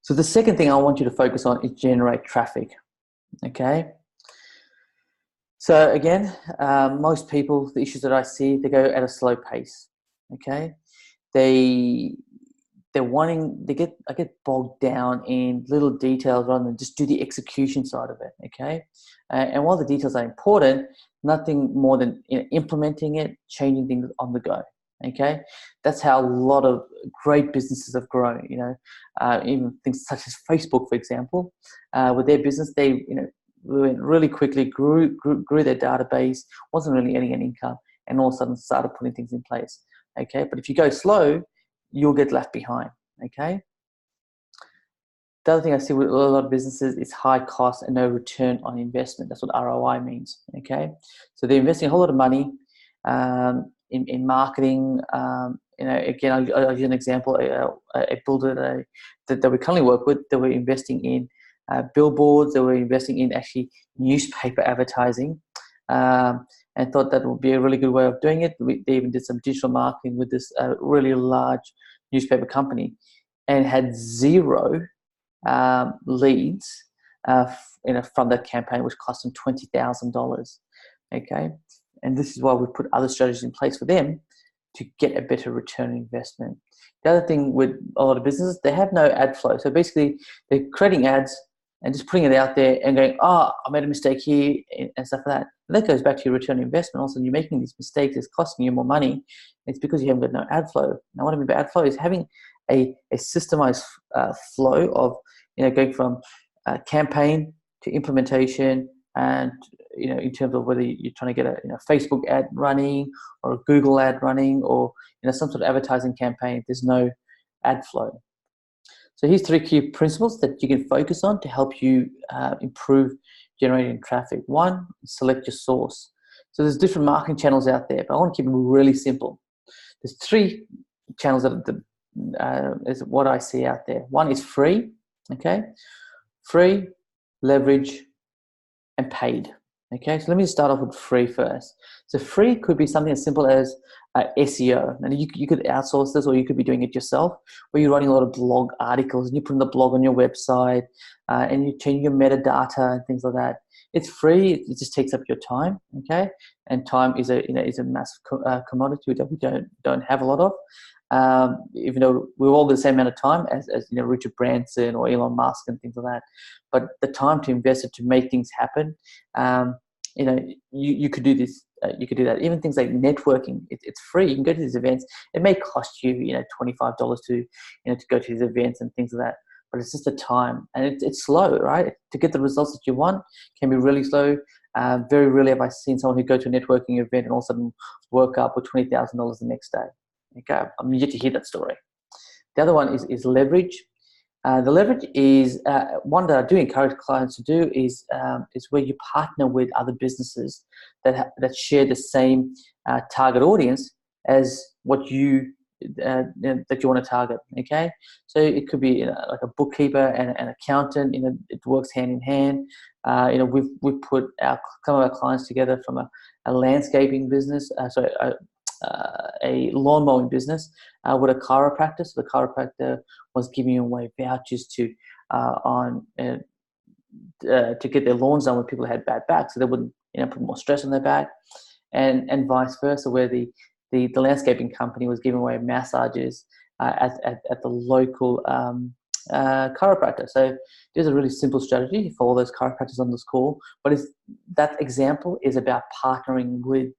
S1: So the second thing I want you to focus on is generate traffic. Okay. So again, most people, the issues that I see, they go at a slow pace. Okay, I get bogged down in little details rather than just do the execution side of it. Okay, and while the details are important, nothing more than implementing it, changing things on the go. Okay, that's how a lot of great businesses have grown. Even things such as Facebook, for example, with their business, they went really quickly, grew their database, wasn't really earning any income, and all of a sudden started putting things in place. okay? But if you go slow, you'll get left behind, okay? The other thing I see with a lot of businesses is high cost and no return on investment. That's what ROI means, okay? So they're investing a whole lot of money in marketing. Again, I'll use an example. A builder that we currently work with, that we're investing in billboards, that we're investing in actually newspaper advertising, and thought that would be a really good way of doing it. They even did some digital marketing with this really large newspaper company, and had zero leads from that campaign, which cost them $20,000. Okay, and this is why we put other strategies in place for them to get a better return on investment. The other thing with a lot of businesses, they have no ad flow. So basically, they're creating ads and just putting it out there and going, oh, I made a mistake here and stuff like that. And that goes back to your return on investment. Also, you're making these mistakes, it's costing you more money. It's because you haven't got no ad flow. Now, what I mean by ad flow is having a systemized flow of, going from campaign to implementation, and in terms of whether you're trying to get a Facebook ad running or a Google ad running, or some sort of advertising campaign. There's no ad flow. So here's 3 key principles that you can focus on to help you improve generating traffic. 1, select your source. So there's different marketing channels out there, but I want to keep them really simple. There's 3 channels that is what I see out there. 1 is free, okay? Free, leverage, and paid. Okay, so let me start off with free first. So free could be something as simple as SEO. And you could outsource this, or you could be doing it yourself, where you're writing a lot of blog articles and you're putting the blog on your website, and you're changing your metadata and things like that. It's free. It just takes up your time. Okay, and time is a massive commodity that we don't have a lot of. Even though we're all the same amount of time as Richard Branson or Elon Musk and things like that, but the time to invest it to make things happen, you could do this. You could do that. Even things like networking, it's free. You can go to these events. It may cost you, $25 to go to these events and things like that. But it's just the time, and it's slow, right? To get the results that you want can be really slow. Very rarely have I seen someone who go to a networking event and all of a sudden work up with $20,000 the next day. Okay, I'm yet to hear that story. The other one is leverage. The leverage is one that I do encourage clients to do is where you partner with other businesses that share the same target audience as what that you want to target. Okay, so it could be like a bookkeeper and an accountant. It works hand in hand. We've put some of our clients together from a landscaping business. A lawn mowing business with a chiropractor. So the chiropractor was giving away vouchers to get their lawns done when people had bad backs, so they wouldn't put more stress on their back, and vice versa, where the landscaping company was giving away massages at the local chiropractor. So there's a really simple strategy for all those chiropractors on this call, but that example is about partnering with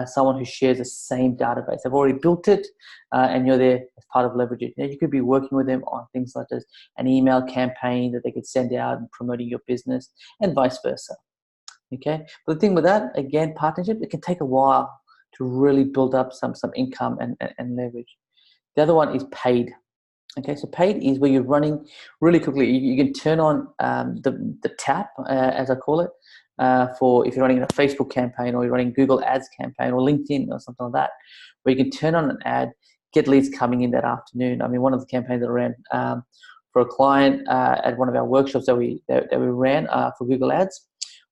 S1: someone who shares the same database. They've already built it, and you're there as part of leverage it. You could be working with them on things such as an email campaign that they could send out and promoting your business, and vice versa. Okay, but the thing with that, again, partnership, it can take a while to really build up some income and leverage. The other one is paid. Okay, so paid is where you're running really quickly. You can turn on the tap, as I call it, for if you're running a Facebook campaign, or you're running Google Ads campaign, or LinkedIn or something like that, where you can turn on an ad, get leads coming in that afternoon. I mean, one of the campaigns that I ran for a client at one of our workshops that we ran for Google Ads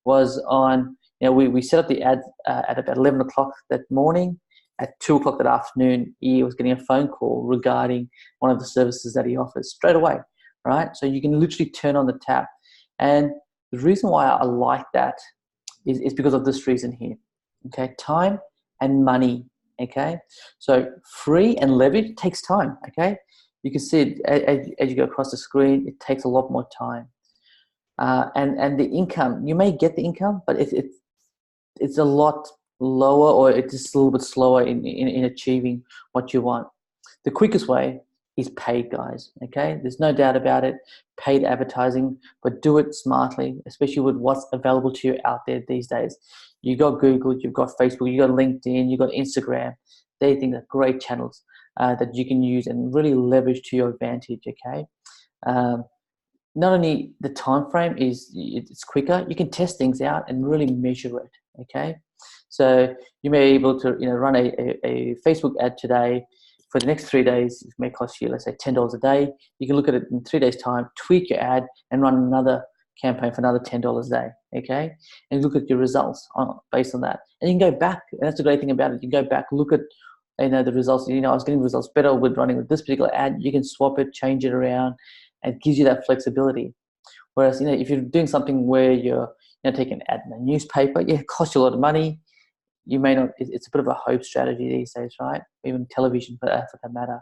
S1: was on, we set up the ad at about 11 o'clock that morning. At 2 o'clock that afternoon, he was getting a phone call regarding one of the services that he offers straight away, right? So you can literally turn on the tap. And the reason why I like that is because of this reason here, okay? Time and money, okay? So free and leverage takes time, okay? You can see it as you go across the screen, it takes a lot more time. And the income, you may get the income, but it's a lot lower, or it's just a little bit slower in achieving what you want. The quickest way is paid, guys, okay? There's no doubt about it. Paid advertising, but do it smartly, especially with what's available to you out there these days. You got Google, you've got Facebook, you've got LinkedIn, you've got Instagram. they think are great channels that you can use and really leverage to your advantage. Okay. Um, Not only the time frame is it's quicker, you can test things out and really measure it. Okay, so you may be able to run a Facebook ad today for the next 3 days. It may cost you, let's say, $10 a day. You can look at it in 3 days' time, tweak your ad, and run another campaign for another $10 a day. Okay, and look at your results based on that, and you can go back. And that's the great thing about it. You can go back, look at the results. I was getting results better with running with this particular ad. You can swap it, change it around, and it gives you that flexibility. Whereas, if you're doing something where you're taking an ad in a newspaper, yeah, it costs you a lot of money. You may not. It's a bit of a hope strategy these days, right? Even television, for that matter.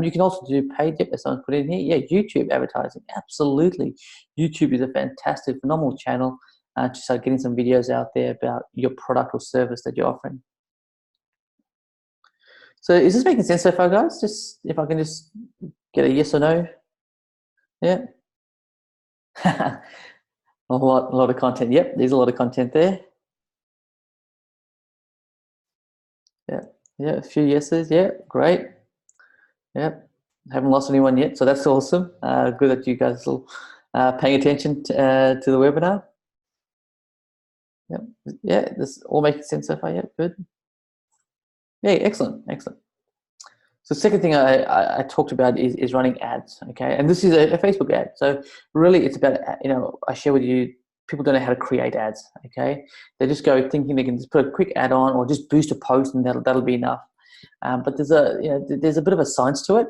S1: You can also do paid. Yep, as someone's put in here. Yeah, YouTube advertising. Absolutely, YouTube is a fantastic, phenomenal channel to start getting some videos out there about your product or service that you're offering. So, is this making sense so far, guys? Just if I can just get a yes or no. Yeah. a lot of content. Yep, there's a lot of content there. Yeah, yeah, a few yeses. Yeah, great. Yep, haven't lost anyone yet, so that's awesome. Good that you guys are paying attention to the webinar. Yep, yeah, this all making sense so far. Yeah, good. Yeah, excellent, excellent. So the second thing I talked about is running ads, okay? And this is a Facebook ad. So really it's about, I share with you, people don't know how to create ads, okay? They just go thinking they can just put a quick ad on or just boost a post and that'll be enough. But there's a bit of a science to it.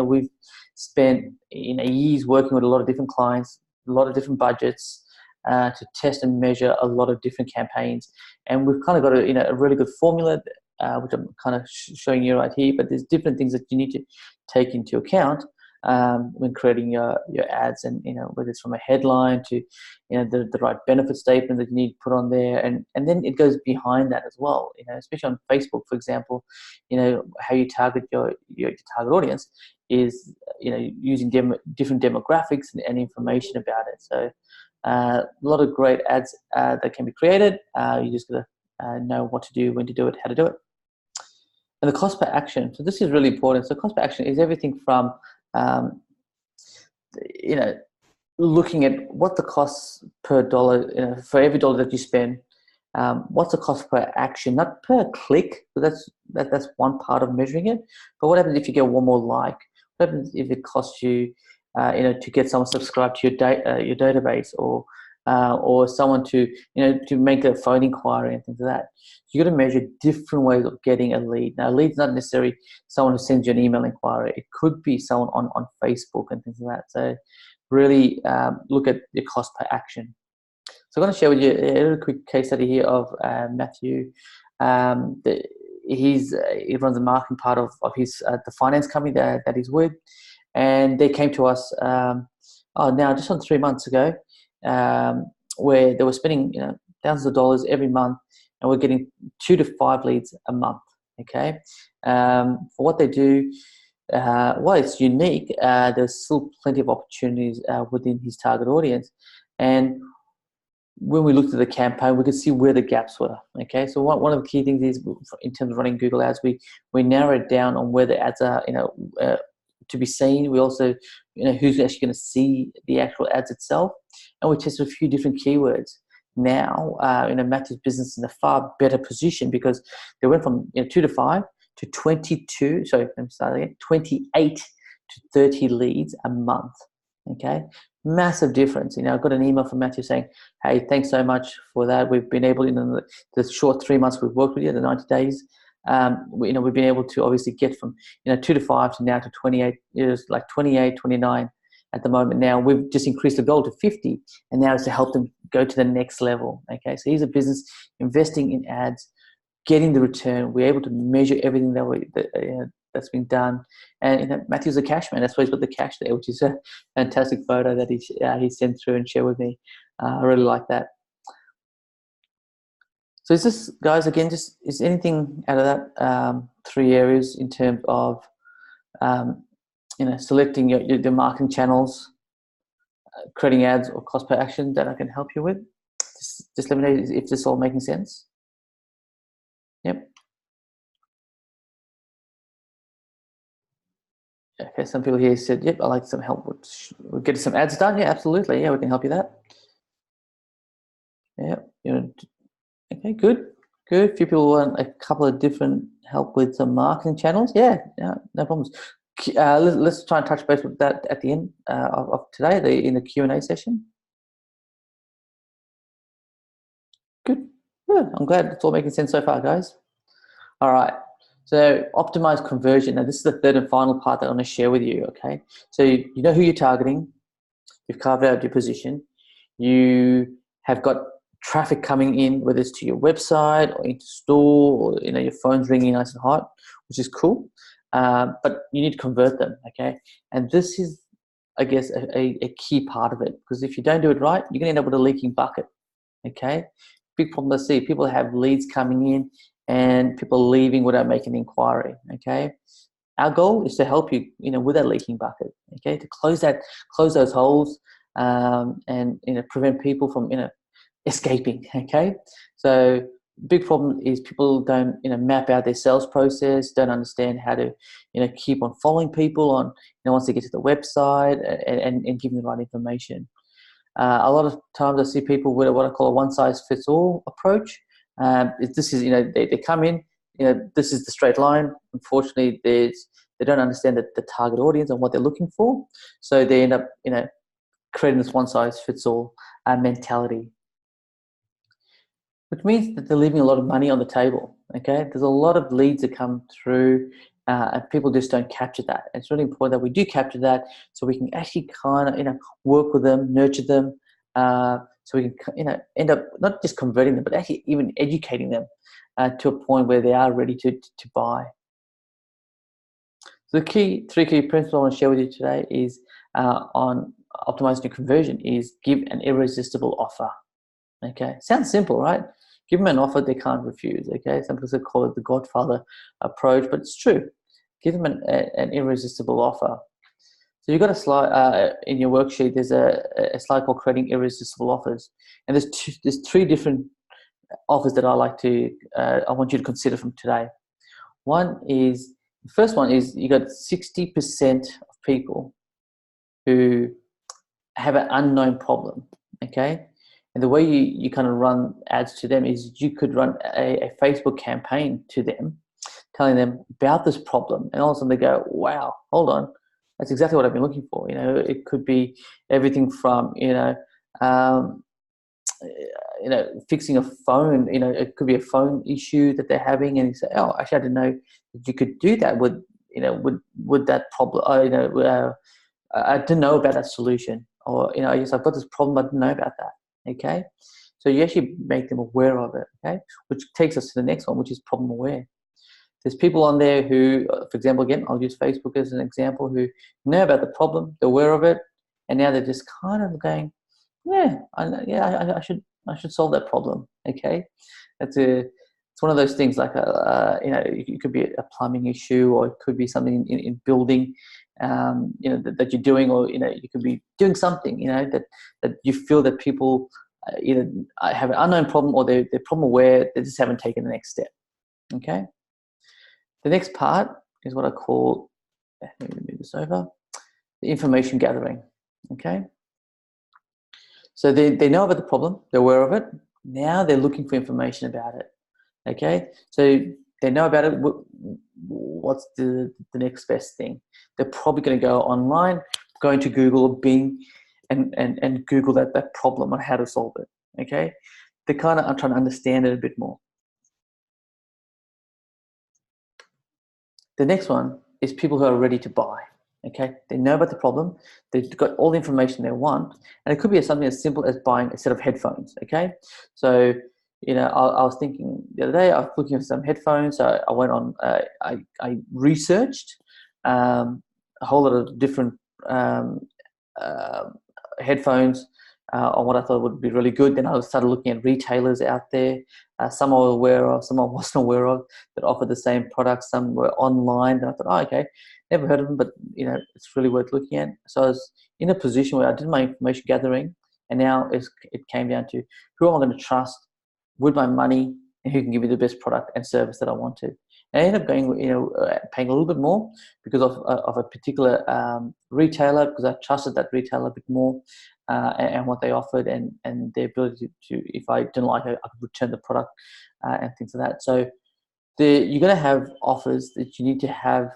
S1: We've spent years working with a lot of different clients, a lot of different budgets to test and measure a lot of different campaigns. And we've kind of got a really good formula which I'm kind of showing you right here, but there's different things that you need to take into account when creating your ads, and whether it's from a headline to the right benefit statement that you need to put on there, and then it goes behind that as well. Especially on Facebook, for example, how you target your target audience is using different demographics and information about it. So a lot of great ads that can be created. You just gotta know what to do, when to do it, how to do it. And the cost per action. So this is really important. So cost per action is everything from, looking at what the costs per dollar, for every dollar that you spend, what's the cost per action, not per click, but that's one part of measuring it. But what happens if you get one more like? What happens if it costs you, to get someone subscribed to your database, or someone to make a phone inquiry and things like that. So you got to measure different ways of getting a lead. Now, a lead's not necessarily someone who sends you an email inquiry. It could be someone on Facebook and things like that. So really look at your cost per action. So I'm going to share with you a little quick case study here of Matthew. He runs the marketing part of his the finance company that he's with, and they came to us now just on 3 months ago. Where they were spending thousands of dollars every month, and we're getting 2 to 5 leads a month. Okay, for what they do, while it's unique, there's still plenty of opportunities within his target audience. And when we looked at the campaign, we could see where the gaps were. Okay, so one of the key things is, in terms of running Google ads, we narrow it down on where the ads are to be seen. We also who's actually going to see the actual ads itself, and we tested a few different keywords. Now Matthew's business is in a far better position because they went from 2 to 5 to 22. Sorry, let me start again. 28 to 30 leads a month. Okay, massive difference. I got an email from Matthew saying, "Hey, thanks so much for that. We've been able, in the short 3 months we've worked with you, the 90 days, we've been able to obviously get from 2 to 5 to now to 28. It was like 28, 29 at the moment. Now we've just increased the goal to 50, and now it's to help them go to the next level." Okay, so here's a business investing in ads, getting the return. We're able to measure everything that's been done, and Matthew's a cash man. That's why he's got the cash there, which is a fantastic photo that he sent through and shared with me. I really like that. So is this, guys, again, just is anything out of that 3 areas in terms of selecting your marketing channels, creating ads, or cost per action that I can help you with? Just let me know if this is all making sense. Yep. Okay, some people here said, yep, I'd like some help with getting some ads done. Yeah, absolutely. Yeah, we can help you that. Yeah, okay, good. Good. A few people want a couple of different help with some marketing channels. Yeah, no problems. Let's try and touch base with that at the end of today, in the Q&A session. Good. Good. I'm glad it's all making sense so far, guys. All right. So optimize conversion. Now, this is the third and final part that I want to share with you. Okay. So you know who you're targeting. You've carved out your position. You have got traffic coming in, whether it's to your website or into store, or your phone's ringing nice and hot, which is cool. But you need to convert them. Okay. And this is, I guess, a key part of it, because if you don't do it right, you're going to end up with a leaking bucket. Okay. Big problem I see. People have leads coming in and people leaving without making an inquiry. Okay. Our goal is to help you, with that leaking bucket. Okay. To close those holes, and prevent people from escaping. Okay. So big problem is people don't map out their sales process, don't understand how to keep on following people on once they get to the website, and give them the right information. A lot of times I see people with what I call a one-size-fits-all approach. This is, they come in, this is the straight line. Unfortunately, they don't understand the target audience and what they're looking for. So they end up, creating this one-size-fits-all mentality, which means that they're leaving a lot of money on the table. Okay, there's a lot of leads that come through, and people just don't capture that. It's really important that we do capture that, so we can actually kind of work with them, nurture them, so we can end up not just converting them, but actually even educating them to a point where they are ready to buy. So the three key principles I want to share with you today is on optimizing your conversion is give an irresistible offer. Okay, sounds simple, right? Give them an offer they can't refuse. Okay, some people call it the Godfather approach, but it's true. Give them an irresistible offer. So you've got a slide in your worksheet. There's a slide called creating irresistible offers, and there's three different offers that I want you to consider from today. The first one is you got 60% of people who have an unknown problem. Okay. And the way you kind of run ads to them is you could run a Facebook campaign to them, telling them about this problem. And all of a sudden they go, wow, hold on. That's exactly what I've been looking for. It could be everything from, fixing a phone. It could be a phone issue that they're having. And you say, oh, actually, I didn't know that you could do that with that problem. I didn't know about that solution. Or, I've got this problem, I didn't know about that. Okay, so you actually make them aware of it. Okay, which takes us to the next one, which is problem aware. There's people on there who, for example, again, I'll use Facebook as an example, who know about the problem, they're aware of it, and now they're just kind of going, I should solve that problem. Okay, it's one of those things like it could be a plumbing issue, or it could be something in building, that you're doing, or you could be doing something that you feel that people either have an unknown problem, or they're problem aware, they just haven't taken the next step. Okay, the next part is what I call, let me move this over, the information gathering. Okay, so they know about the problem, they're aware of it, now they're looking for information about it. Okay, so they know about it. What's the next best thing? They're probably going to go online, going to Google or Bing, and Google that problem on how to solve it. Okay, they kind of are trying to understand it a bit more. The next one is people who are ready to buy. Okay, they know about the problem, they've got all the information they want, and it could be something as simple as buying a set of headphones. Okay, so I was thinking the other day, I was looking for some headphones. So I went on, I researched a whole lot of different headphones on what I thought would be really good. Then I started looking at retailers out there. Some I was aware of, some I wasn't aware of, that offered the same products. Some were online. And I thought, oh, okay, never heard of them, but it's really worth looking at. So I was in a position where I did my information gathering, and now it came down to who am I going to trust with my money, and who can give me the best product and service that I wanted. And I ended up going, paying a little bit more because of a particular retailer, because I trusted that retailer a bit more, and what they offered, and their ability to, if I didn't like it, I could return the product, and things like that. So you're going to have offers that you need to have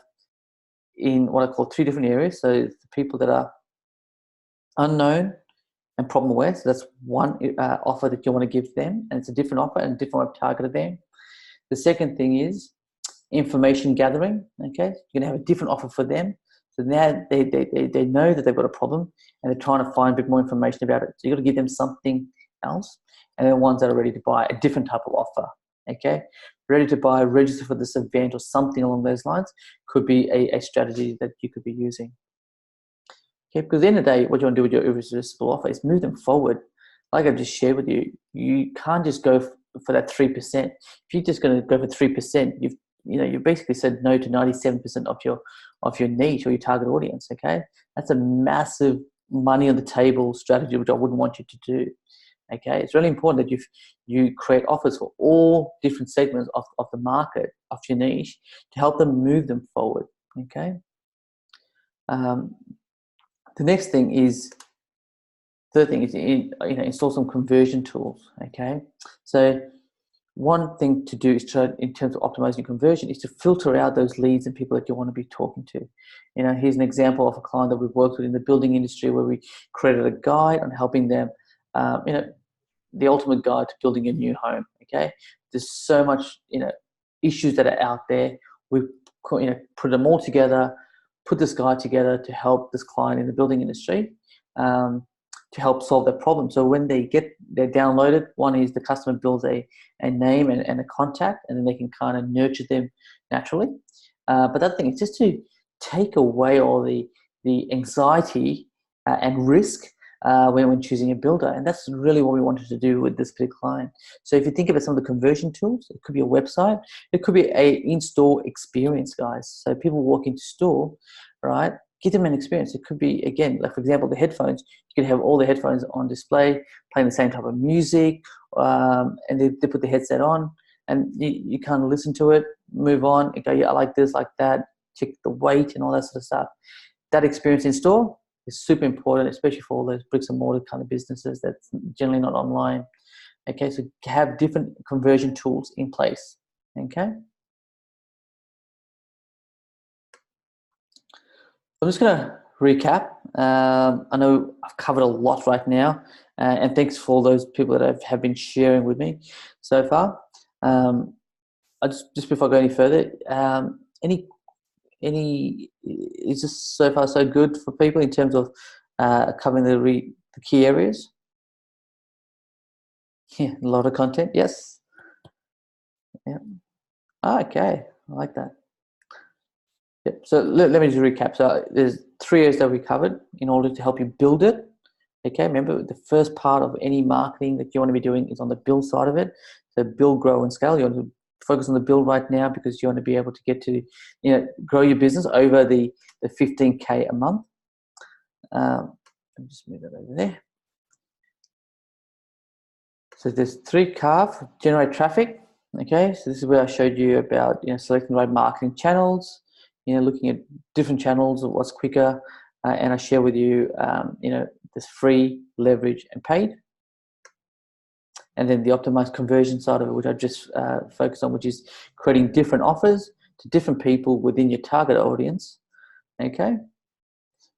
S1: in what I call 3 different areas. So the people that are unknown and problem aware. So that's one offer that you want to give them, and it's a different offer and a different target of them. The second thing is information gathering. Okay, you're going to have a different offer for them. So now they know that they've got a problem and they're trying to find a bit more information about it. So you've got to give them something else. And then ones that are ready to buy, a different type of offer. Okay, ready to buy, register for this event or something along those lines could be a strategy that you could be using. Okay, because at the end of the day, what you want to do with your irresistible offer is move them forward. Like I've just shared with you, you can't just go for that 3%. If you're just going to go for 3%, you've basically said no to 97% of your niche or your target audience. Okay, that's a massive money on the table strategy, which I wouldn't want you to do. Okay, it's really important that you create offers for all different segments of the market, of your niche, to help them move them forward. Okay. The next thing is, third thing is, install some conversion tools. Okay, so one thing to do is try, in terms of optimizing conversion, is to filter out those leads and people that you want to be talking to. Here's an example of a client that we've worked with in the building industry, where we created a guide on helping them, the ultimate guide to building a new home. Okay, there's so much, issues that are out there. We put them all together, put this guide together to help this client in the building industry, to help solve their problem. So when they're downloaded, one is the customer builds a name and a contact, and then they can kind of nurture them naturally. But the other thing is just to take away all the anxiety and risk when choosing a builder. And that's really what we wanted to do with this particular client. So if you think about some of the conversion tools, it could be a website, it could be a in-store experience, guys. So people walk into store, right? Give them an experience. It could be, again, like for example, the headphones. You can have all the headphones on display, playing the same type of music, and they put the headset on, and you kind of listen to it, move on, and go, yeah, I like this, like that, check the weight and all that sort of stuff. That experience in store is super important, especially for all those bricks and mortar kind of businesses that's generally not online. Okay, so have different conversion tools in place. Okay. I'm just going to recap. I know I've covered a lot right now, and thanks for all those people that have been sharing with me so far. I just before I go any further, is this so far so good for people in terms of covering the key areas? Yeah, a lot of content. Yes. Yeah. Okay, I like that. Yep. So let me just recap. So there's 3 areas that we covered in order to help you build it. Okay, remember the first part of any marketing that you want to be doing is on the build side of it. So build, grow, and scale. You want to focus on the build right now because you want to be able to get to, grow your business over the 15K a month. Let me just move that over there. So there's 3 carve, generate traffic. Okay, so this is where I showed you about selecting the right marketing channels. Looking at different channels of what's quicker, and I share with you, there's free, leverage, and paid. And then the optimized conversion side of it, which I just focused on, which is creating different offers to different people within your target audience. Okay.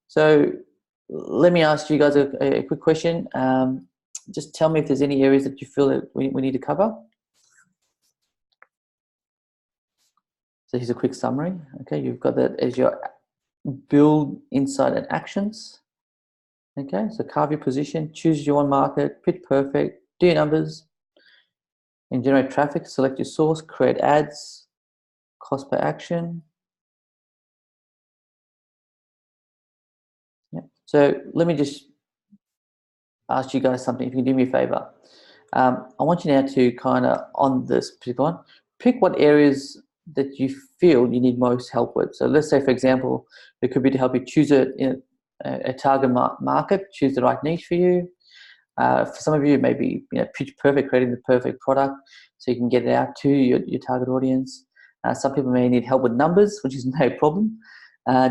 S1: So let me ask you guys a quick question. Just tell me if there's any areas that you feel that we need to cover. So here's a quick summary. Okay, you've got that as your build, insight, and actions. Okay, so carve your position, choose your one market, pitch perfect, do your numbers, and generate traffic. Select your source, create ads, cost per action. Yeah. So let me just ask you guys something. If you can do me a favor, I want you now to kind of, on this particular one, pick what areas that you feel you need most help with. So let's say, for example, it could be to help you choose a target market, choose the right niche for you. For some of you, maybe pitch perfect, creating the perfect product so you can get it out to your target audience. Some people may need help with numbers, which is no problem.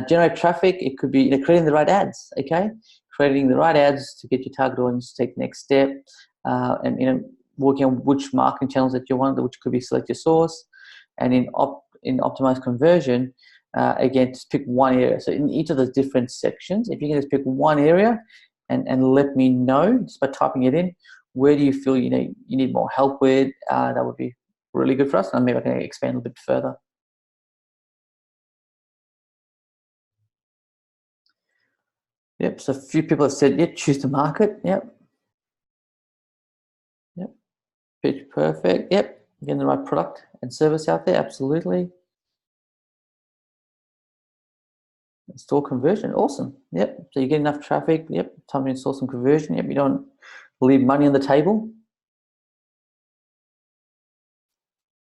S1: Generate traffic, it could be creating the right ads, okay? Creating the right ads to get your target audience to take the next step, and working on which marketing channels that you want, which could be select your source, and in optimize conversion, again, just pick one area. So in each of those different sections, if you can just pick one area and let me know just by typing it in, where do you feel you need more help with, that would be really good for us, and maybe I can expand a little bit further. Yep, so a few people have said, yep, choose the market. Yep. Yep. Pitch perfect. Yep. Getting the right product and service out there. Absolutely. Install conversion. Awesome. Yep. So you get enough traffic. Yep. Time to install some conversion. Yep. You don't leave money on the table.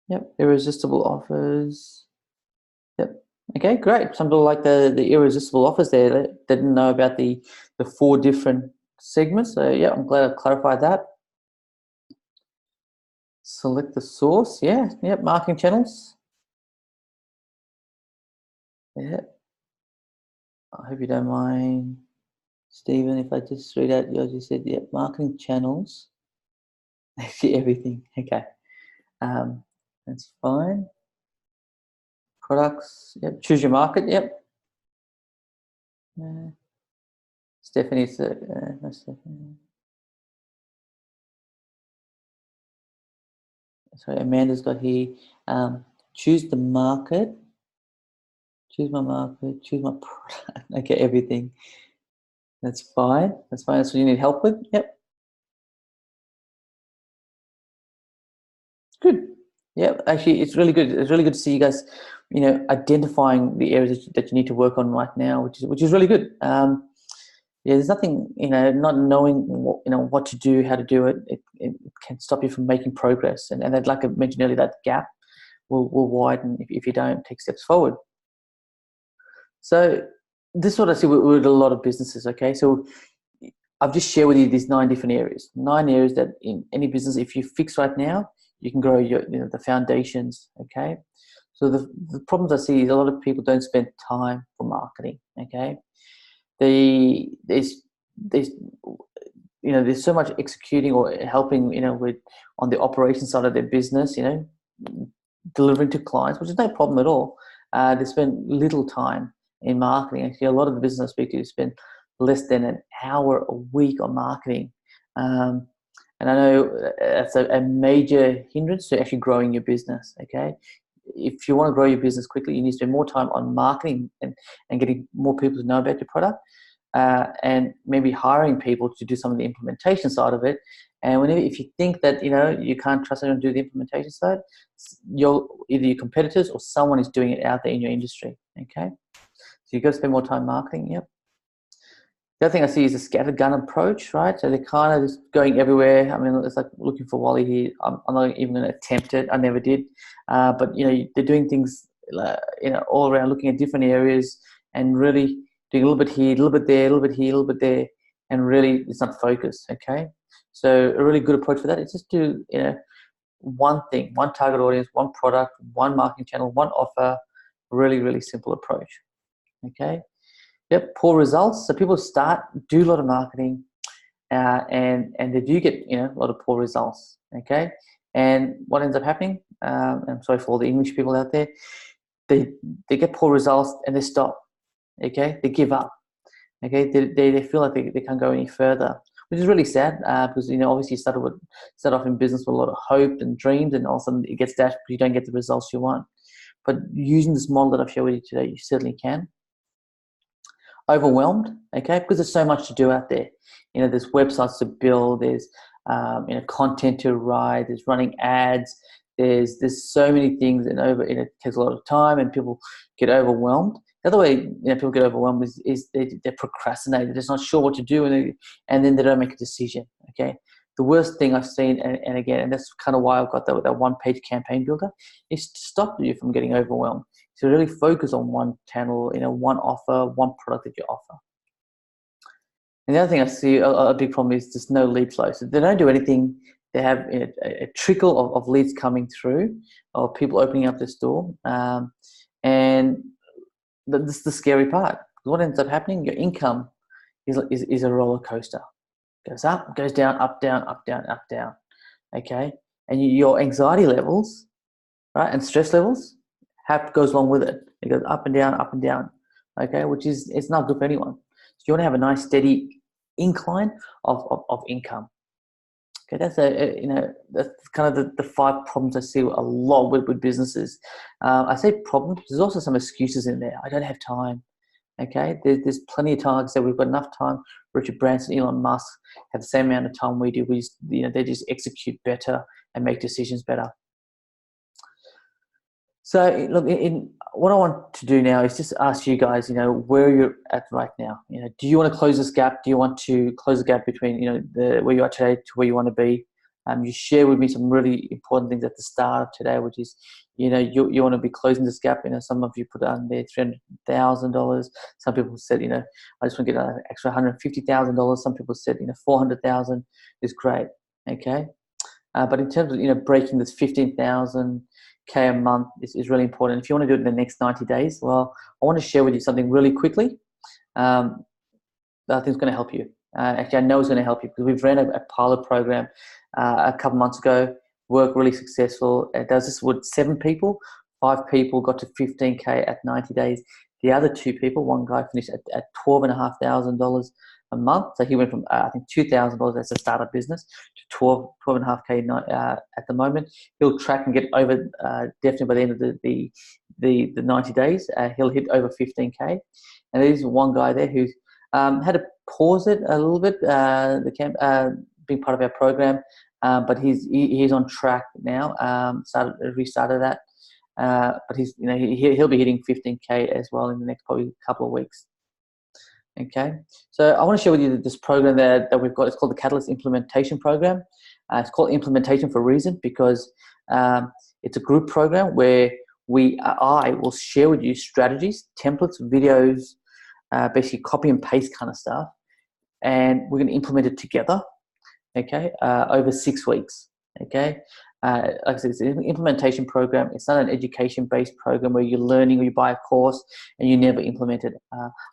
S1: Yep. Irresistible offers. Yep. Okay, great. Some people like the irresistible offers there. They didn't know about the 4 different segments. So yeah, I'm glad I clarified that. Select the source. Yeah. Yep. Marketing channels. Yeah. I hope you don't mind, Stephen, if I just read out yours. You said, yep, marketing channels. Actually, everything. Okay. That's fine. Products. Yep. Choose your market. Yep. Stephanie's. No, Stephanie. Sorry, Amanda's got here. Choose the market. Choose my market. Choose my product. Okay, everything. That's fine. That's fine. That's what you need help with. Yep. Good. Yeah, actually, it's really good. It's really good to see you guys, identifying the areas that you need to work on right now, which is really good. Yeah, there's nothing, not knowing what to do, how to do it, it can stop you from making progress. And like I mentioned earlier, that gap will widen if you don't take steps forward. So this is what I see with a lot of businesses. Okay, so I've just shared with you these 9 different areas. 9 areas that in any business, if you fix right now, you can grow the foundations. Okay, so the problems I see is a lot of people don't spend time for marketing. Okay, there's so much executing or helping with on the operations side of their business, delivering to clients, which is no problem at all. They spend little time in marketing. Actually, a lot of the business I speak to spend less than an hour a week on marketing. And I know that's a major hindrance to actually growing your business. Okay, if you want to grow your business quickly, you need to spend more time on marketing and getting more people to know about your product, and maybe hiring people to do some of the implementation side of it. And if you think that you can't trust anyone to do the implementation side, either your competitors or someone is doing it out there in your industry. Okay, so you've got to spend more time marketing. Yep. The other thing I see is a scattergun approach, right? So they're kind of just going everywhere. I mean, it's like looking for Wally here. I'm not even going to attempt it. I never did. But they're doing things, all around, looking at different areas and really doing a little bit here, a little bit there, a little bit here, a little bit there, and really it's not focused. Okay, so a really good approach for that is just do one thing, one target audience, one product, one marketing channel, one offer. Really, really simple approach. Okay. Yep, poor results. So people do a lot of marketing, and they do get a lot of poor results. Okay, and what ends up happening? I'm sorry for all the English people out there. They get poor results and they stop. Okay, they give up. Okay, they feel like they can't go any further, which is really sad, because obviously you start off in business with a lot of hope and dreams, and all of a sudden it gets dashed because you don't get the results you want. But using this model that I've shared with you today, you certainly can. Overwhelmed, okay, because there's so much to do out there. There's websites to build, there's content to write, there's running ads, there's so many things, and it takes a lot of time, and people get overwhelmed. The other way people get overwhelmed is they procrastinate. They're just not sure what to do, and then they don't make a decision. Okay, the worst thing I've seen, and that's kind of why I've got that one-page campaign builder, is to stop you from getting overwhelmed. So really focus on one channel, one offer, one product that you offer. And the other thing I see a big problem is just no lead flow. So they don't do anything. they have a trickle of leads coming through, or people opening up this door, and this is the scary part. What ends up happening? Your income is a roller coaster. Goes up, goes down, up, down, up, down, up, down. Okay, and your anxiety levels, right, and stress levels goes along with it. It goes up and down, up and down. Okay, which is, it's not good for anyone. So you want to have a nice steady incline of income. Okay, that's that's kind of the 5 problems I see a lot with businesses. I say problems. There's also some excuses in there. I don't have time. Okay, there's plenty of time. Like I said, we've got enough time. Richard Branson, Elon Musk have the same amount of time we do. They just execute better and make decisions better. So look, what I want to do now is just ask you guys, where you're at right now. Do you want to close this gap? Do you want to close the gap between, where you are today to where you want to be? You share with me some really important things at the start of today, which is, you want to be closing this gap. Some of you put on there $300,000. Some people said, I just want to get an extra $150,000. Some people said, 400,000 is great. Okay. But in terms of, breaking this 15,000 K a month is really important. If you want to do it in the next 90 days, well, I want to share with you something really quickly that I think is going to help you. Actually, I know it's going to help you because we've ran a pilot program a couple months ago, worked really successful. It does this with 7 people. 5 people got to 15K at 90 days. The other 2 people, one guy finished at $12,500 a month. So he went from, I think, $2,000 as a startup business to 12.5K at the moment. He'll track and get over, definitely by the end of the 90 days, he'll hit over 15K. And there's one guy there who's had to pause it a little bit, being part of our program, but he's on track now. Restarted that, but he'll be hitting 15K as well in the next probably couple of weeks. Okay, so I want to share with you this program that we've got. It's called the Catalyst Implementation Program. It's called implementation for a reason, because it's a group program where I will share with you strategies, templates, videos, basically copy and paste kind of stuff, and we're going to implement it together. Okay, over 6 weeks. Okay. Like I said, it's an implementation program. It's not an education-based program where you're learning or you buy a course and you never implement it.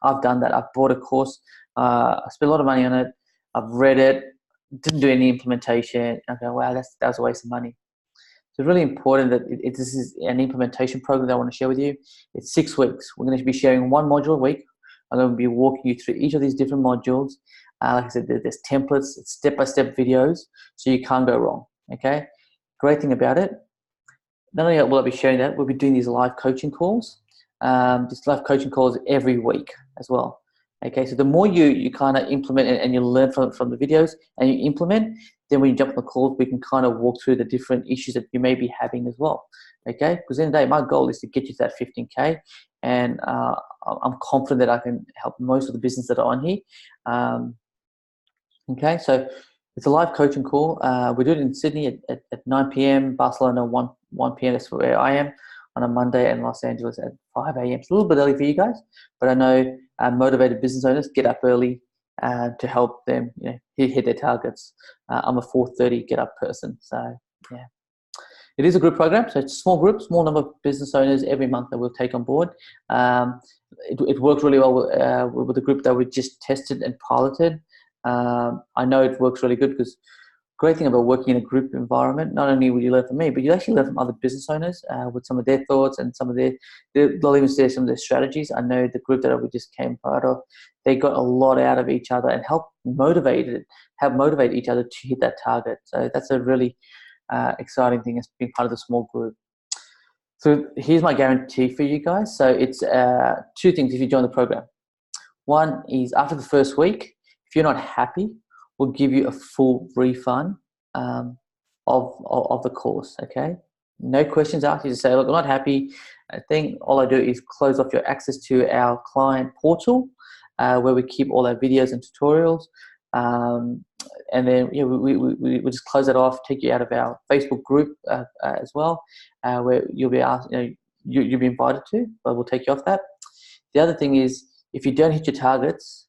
S1: I've done that. I've bought a course. I spent a lot of money on it. I've read it. Didn't do any implementation. I go, wow, that was a waste of money. So it's really important that this is an implementation program that I want to share with you. It's 6 weeks. We're going to be sharing 1 module a week. I'm going to be walking you through each of these different modules. Like I said, there's templates, step-by-step videos, so you can't go wrong. Okay. Great thing about it, not only will I be sharing that, we'll be doing these live coaching calls. These live coaching calls every week as well. Okay, so the more you kind of implement and you learn from the videos and you implement, then when you jump on the calls, we can kind of walk through the different issues that you may be having as well. Okay, because in the day, my goal is to get you to that 15K, and I'm confident that I can help most of the business that are on here. Okay, so it's a live coaching call. We do it in Sydney at 9 p.m., Barcelona 1 p.m. That's where I am on a Monday, and Los Angeles at 5 a.m. It's a little bit early for you guys, but I know motivated business owners get up early to help them hit their targets. I'm a 4:30 get up person, so yeah. It is a group program, so it's a small group, small number of business owners every month that we'll take on board. It worked really well with the group that we just tested and piloted. I know it works really good because great thing about working in a group environment, not only will you learn from me, but you actually learn from other business owners with some of their thoughts and some of they'll even share some of their strategies. I know the group that we just came part of, they got a lot out of each other and help motivate each other to hit that target. So that's a really exciting thing as being part of the small group. So here's my guarantee for you guys. So it's 2 things if you join the program. One is after the first week, if you're not happy, we'll give you a full refund of the course, okay? No questions asked. You just say, look, I'm not happy. I think all I do is close off your access to our client portal where we keep all our videos and tutorials. And then we just close it off, take you out of our Facebook group as well, where you'll be asked, you'll be invited to, but we'll take you off that. The other thing is, if you don't hit your targets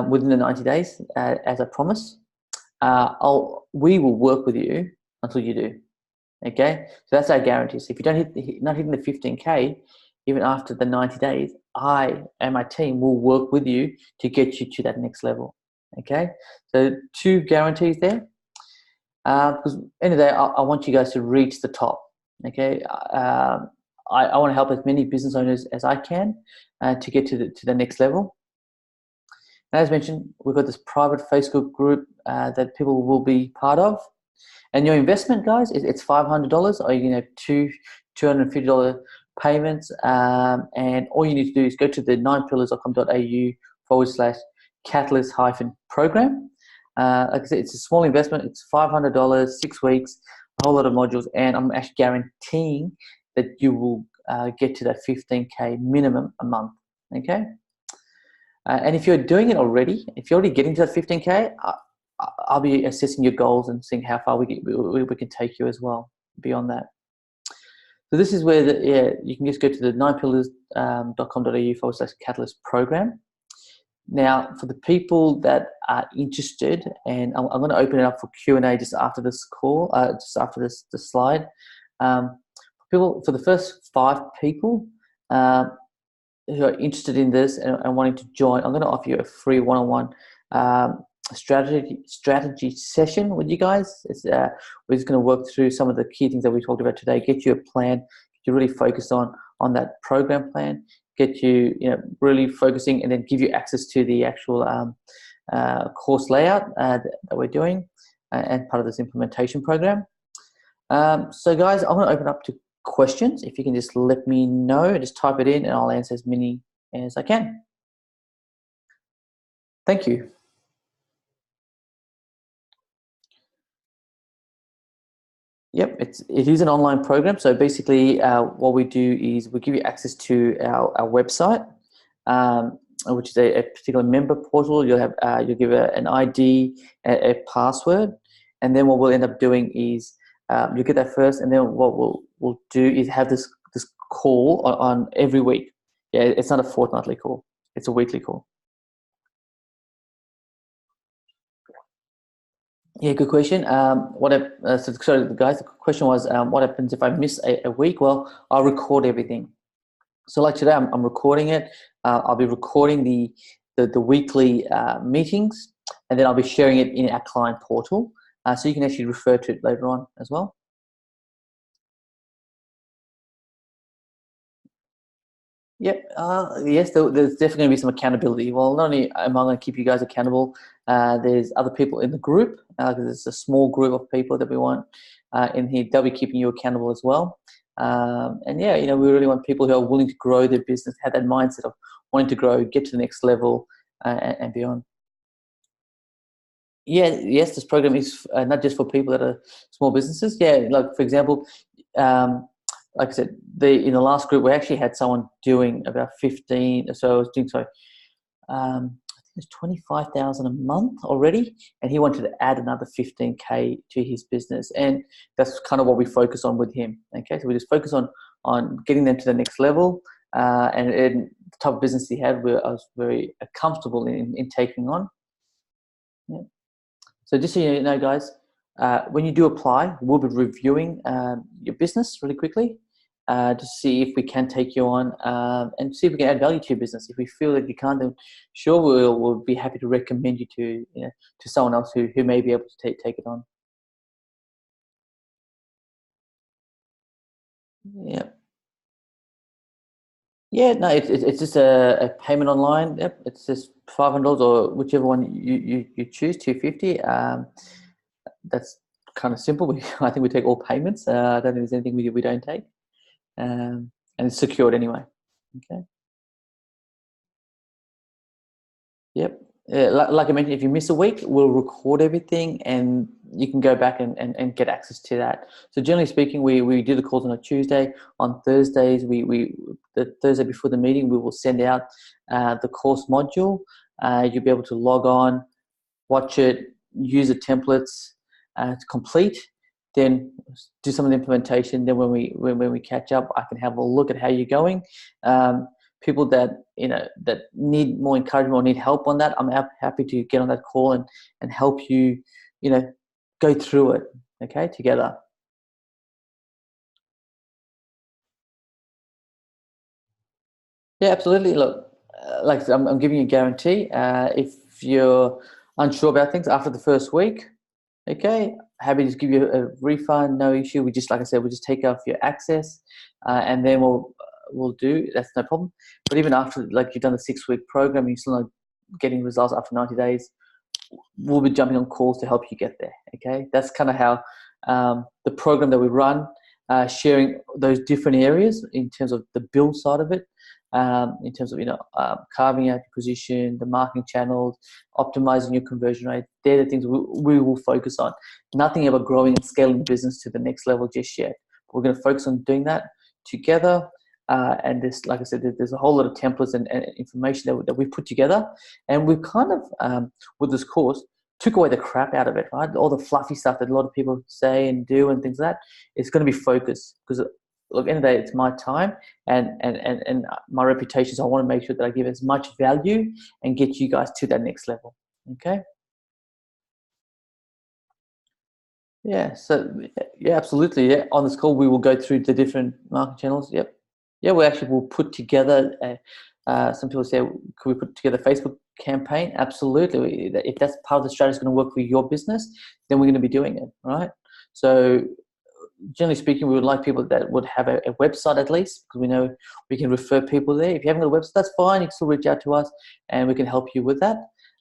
S1: within the 90 days, as I promise, we will work with you until you do. Okay, so that's our guarantee. So if you don't not hitting the 15K, even after the 90 days, I and my team will work with you to get you to that next level. Okay, so 2 guarantees there. Because end of the day, I want you guys to reach the top. Okay, I want to help as many business owners as I can to get to the next level. And as mentioned, we've got this private Facebook group that people will be part of. And your investment, guys, it's $500, or you can have $250 payments. And all you need to do is go to the 9pillars.com.au/catalyst-program. Like I said, it's a small investment. It's $500, 6 weeks, a whole lot of modules, and I'm actually guaranteeing that you will get to that 15K minimum a month. Okay. And if you're doing it already, if you're already getting to that 15K, I'll be assessing your goals and seeing how far we can take you as well beyond that. So this is where you can just go to the 9pillars.com.au/catalyst-program. Now, for the people that are interested, and I'm going to open it up for Q&A just after this call, just after this slide. For the first 5 people who are interested in this and wanting to join, I'm going to offer you a free one-on-one strategy session with you guys. We're just going to work through some of the key things that we talked about today, get you a plan, get you really focused on that program plan, get you really focusing, and then give you access to the actual course layout that we're doing and part of this implementation program. So guys, I'm going to open up to questions. If you can just let me know, just type it in and I'll answer as many as I can. Thank you. Yep, it is an online program. So basically, what we do is we give you access to our website, which is a particular member portal. You'll give an ID, a password, and then what we'll end up doing is you get that first, and then what we'll do is have this call on every week. Yeah, it's not a fortnightly call; it's a weekly call. Yeah, good question. So guys, the question was, what happens if I miss a week? Well, I'll record everything. So like today, I'm recording it. I'll be recording the weekly meetings, and then I'll be sharing it in our client portal. So you can actually refer to it later on as well. Yep. Yes, there's definitely going to be some accountability. Well, not only am I going to keep you guys accountable, there's other people in the group. Because it's a small group of people that we want in here. They'll be keeping you accountable as well. And yeah, we really want people who are willing to grow their business, have that mindset of wanting to grow, get to the next level, and beyond. Yeah, yes, this program is not just for people that are small businesses. Yeah, like for example, like I said, in the last group, we actually had someone doing about 15. So I was doing I think it's 25,000 a month already, and he wanted to add another 15K to his business, and that's kind of what we focus on with him. Okay, so we just focus on getting them to the next level, and the type of business he had, I was very comfortable in taking on. Yeah. So just so you know, guys, when you do apply, we'll be reviewing your business really quickly to see if we can take you on and see if we can add value to your business. If we feel that you can't, then sure, we'll be happy to recommend you to someone else who may be able to take it on. Yeah. Yeah, no, it's just a payment online. Yep, it's just $500 or whichever one you choose, $250. That's kind of simple. I think we take all payments. I don't think there's anything we don't take, and it's secured anyway. Okay. Yep. Like I mentioned, if you miss a week, we'll record everything and you can go back and get access to that. So generally speaking, we do the calls on a Tuesday. On Thursdays, the Thursday before the meeting, we will send out the course module. You'll be able to log on, watch it, use the templates to complete, then do some of the implementation. Then when we catch up, I can have a look at how you're going. People that need more encouragement or need help on that, I'm happy to get on that call and help you go through it, okay, together. Yeah, absolutely. Look, like I'm giving you a guarantee. If you're unsure about things after the first week, okay, happy to give you a refund, no issue. We just, like I said, we just take off your access, and then we'll do. That's no problem. But even after, like, you've done the 6-week program, you're still not getting results after 90 days. We'll be jumping on calls to help you get there. Okay, that's kind of how the program that we run, sharing those different areas in terms of the build side of it, in terms of carving out your position, the marketing channels, optimizing your conversion rate. They're the things we will focus on. Nothing about growing and scaling the business to the next level just yet. We're going to focus on doing that together. And this, like I said, there's a whole lot of templates and information that we've put together, and we've kind of with this course took away the crap out of it, right? All the fluffy stuff that a lot of people say and do and things like that. It's going to be focused, because look, at the end of the day, it's my time and my reputation. So I want to make sure that I give as much value and get you guys to that next level. Okay. Yeah. So yeah, absolutely. Yeah. On this call, we will go through the different marketing channels. Yep. Yeah. We actually will put together. Some people say, could we put together a Facebook campaign? Absolutely. If that's part of the strategy is going to work for your business, then we're going to be doing it. Right. So generally speaking, we would like people that would have a website at least, because we know we can refer people there. If you haven't got a website, that's fine. You can still reach out to us and we can help you with that.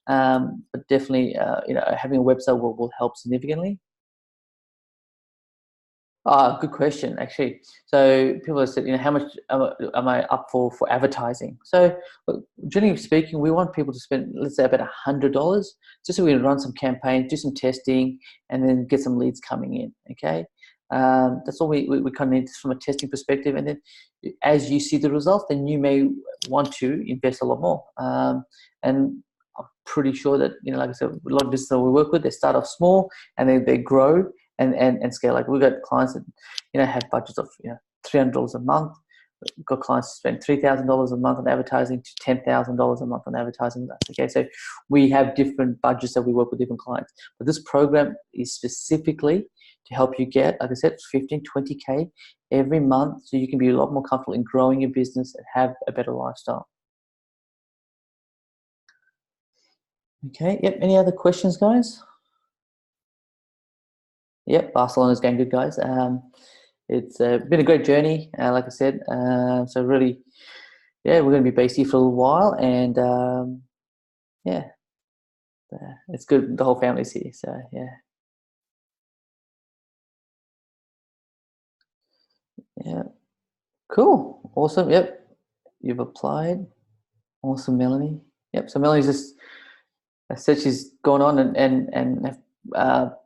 S1: But definitely, having a website will help significantly. Good question, actually. So people have said, how much am I up for advertising? So, look, generally speaking, we want people to spend, let's say, about $100, just so we can run some campaigns, do some testing, and then get some leads coming in. Okay, that's all we kind of need from a testing perspective. And then, as you see the results, then you may want to invest a lot more. And I'm pretty sure that, like I said, a lot of businesses that we work with, they start off small and they grow and scale. Like, we've got clients that have budgets of $300 a month. We've got clients who spend $3,000 a month on advertising to $10,000 a month on advertising. Okay, so we have different budgets that we work with different clients. But this program is specifically to help you get, like I said, 15, 20K every month, so you can be a lot more comfortable in growing your business and have a better lifestyle. Okay, yep. Any other questions, guys? Yep, Barcelona's going good, guys. It's been a great journey, like I said. So really, yeah, we're going to be based here for a little while, and yeah, it's good. The whole family's here, so yeah. Yeah, cool, awesome. Yep, you've applied. Awesome, Melanie. Yep. So Melanie's just said she's gone on and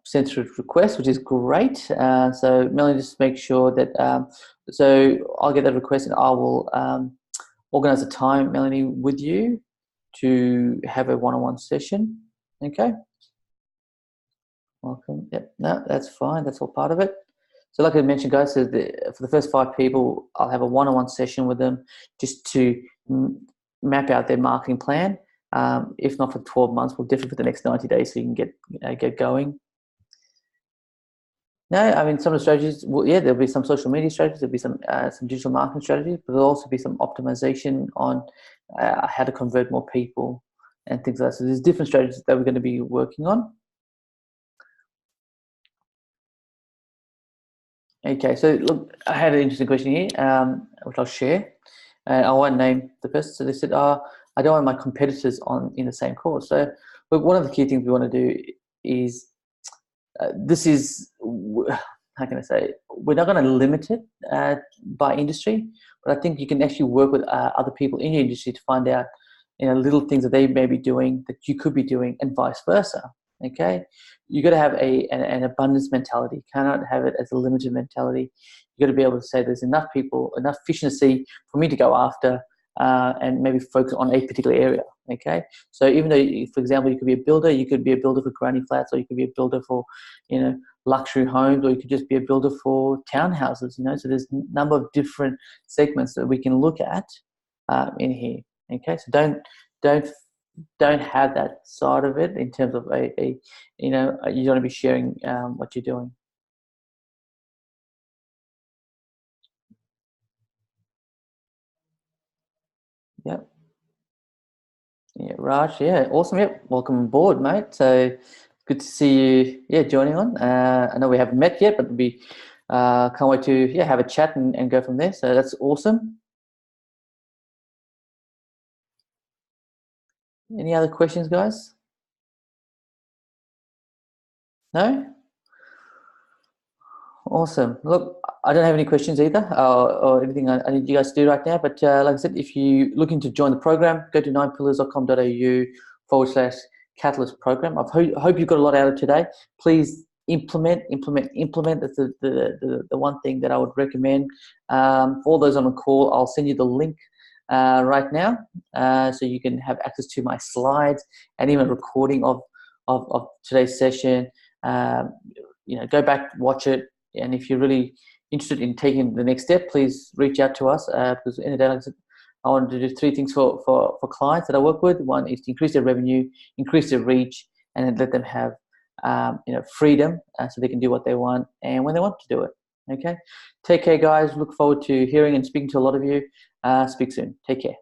S1: sent through a request, which is great. So Melanie, just make sure that. So I'll get that request and I will organize a time, Melanie, with you to have a one-on-one session. Okay. Welcome. Yep. No, that's fine. That's all part of it. So like I mentioned, guys, so for the first 5 people, I'll have a one-on-one session with them just to map out their marketing plan. If not for 12 months, we'll definitely for the next 90 days so you can get going. No, I mean, some of the strategies, well, yeah, there'll be some social media strategies, there'll be some digital marketing strategies, but there'll also be some optimization on how to convert more people and things like that. So there's different strategies that we're going to be working on. Okay, so look, I had an interesting question here, which I'll share. I won't name the person. So they said, I don't want my competitors in the same course. So look, one of the key things we want to do is, this is, how can I say, we're not going to limit it by industry, but I think you can actually work with other people in your industry to find out, little things that they may be doing that you could be doing, and vice versa. Okay, you got to have an abundance mentality. You cannot have it as a limited mentality. You got to be able to say there's enough people, enough fish in the sea for me to go after, and maybe focus on a particular area. Okay, so even though, for example, you could be a builder, you could be a builder for granny flats, or you could be a builder for, luxury homes, or you could just be a builder for townhouses. So there's a number of different segments that we can look at in here. Okay, so don't don't have that side of it in terms of you don't want to be sharing what you're doing. Yep. Yeah, Raj. Yeah, awesome. Yep, welcome aboard, mate. So good to see you. Yeah, joining on. I know we haven't met yet, but we can't wait to have a chat and go from there. So that's awesome. Any other questions, guys? No. Awesome. Look, I don't have any questions either, or anything I need you guys to do right now. But like I said, if you're looking to join the program, go to ninepillars.com.au/catalyst program. Hope you got a lot out of today. Please implement. That's the one thing that I would recommend. For all those on the call, I'll send you the link right now, so you can have access to my slides and even recording of today's session. Go back, watch it. And if you're really interested in taking the next step, please reach out to us, because in the day, like I said, I want to do three things for clients that I work with. One is to increase their revenue, increase their reach, and then let them have freedom, so they can do what they want and when they want to do it. Okay, take care, guys. Look forward to hearing and speaking to a lot of you. Speak soon. Take care.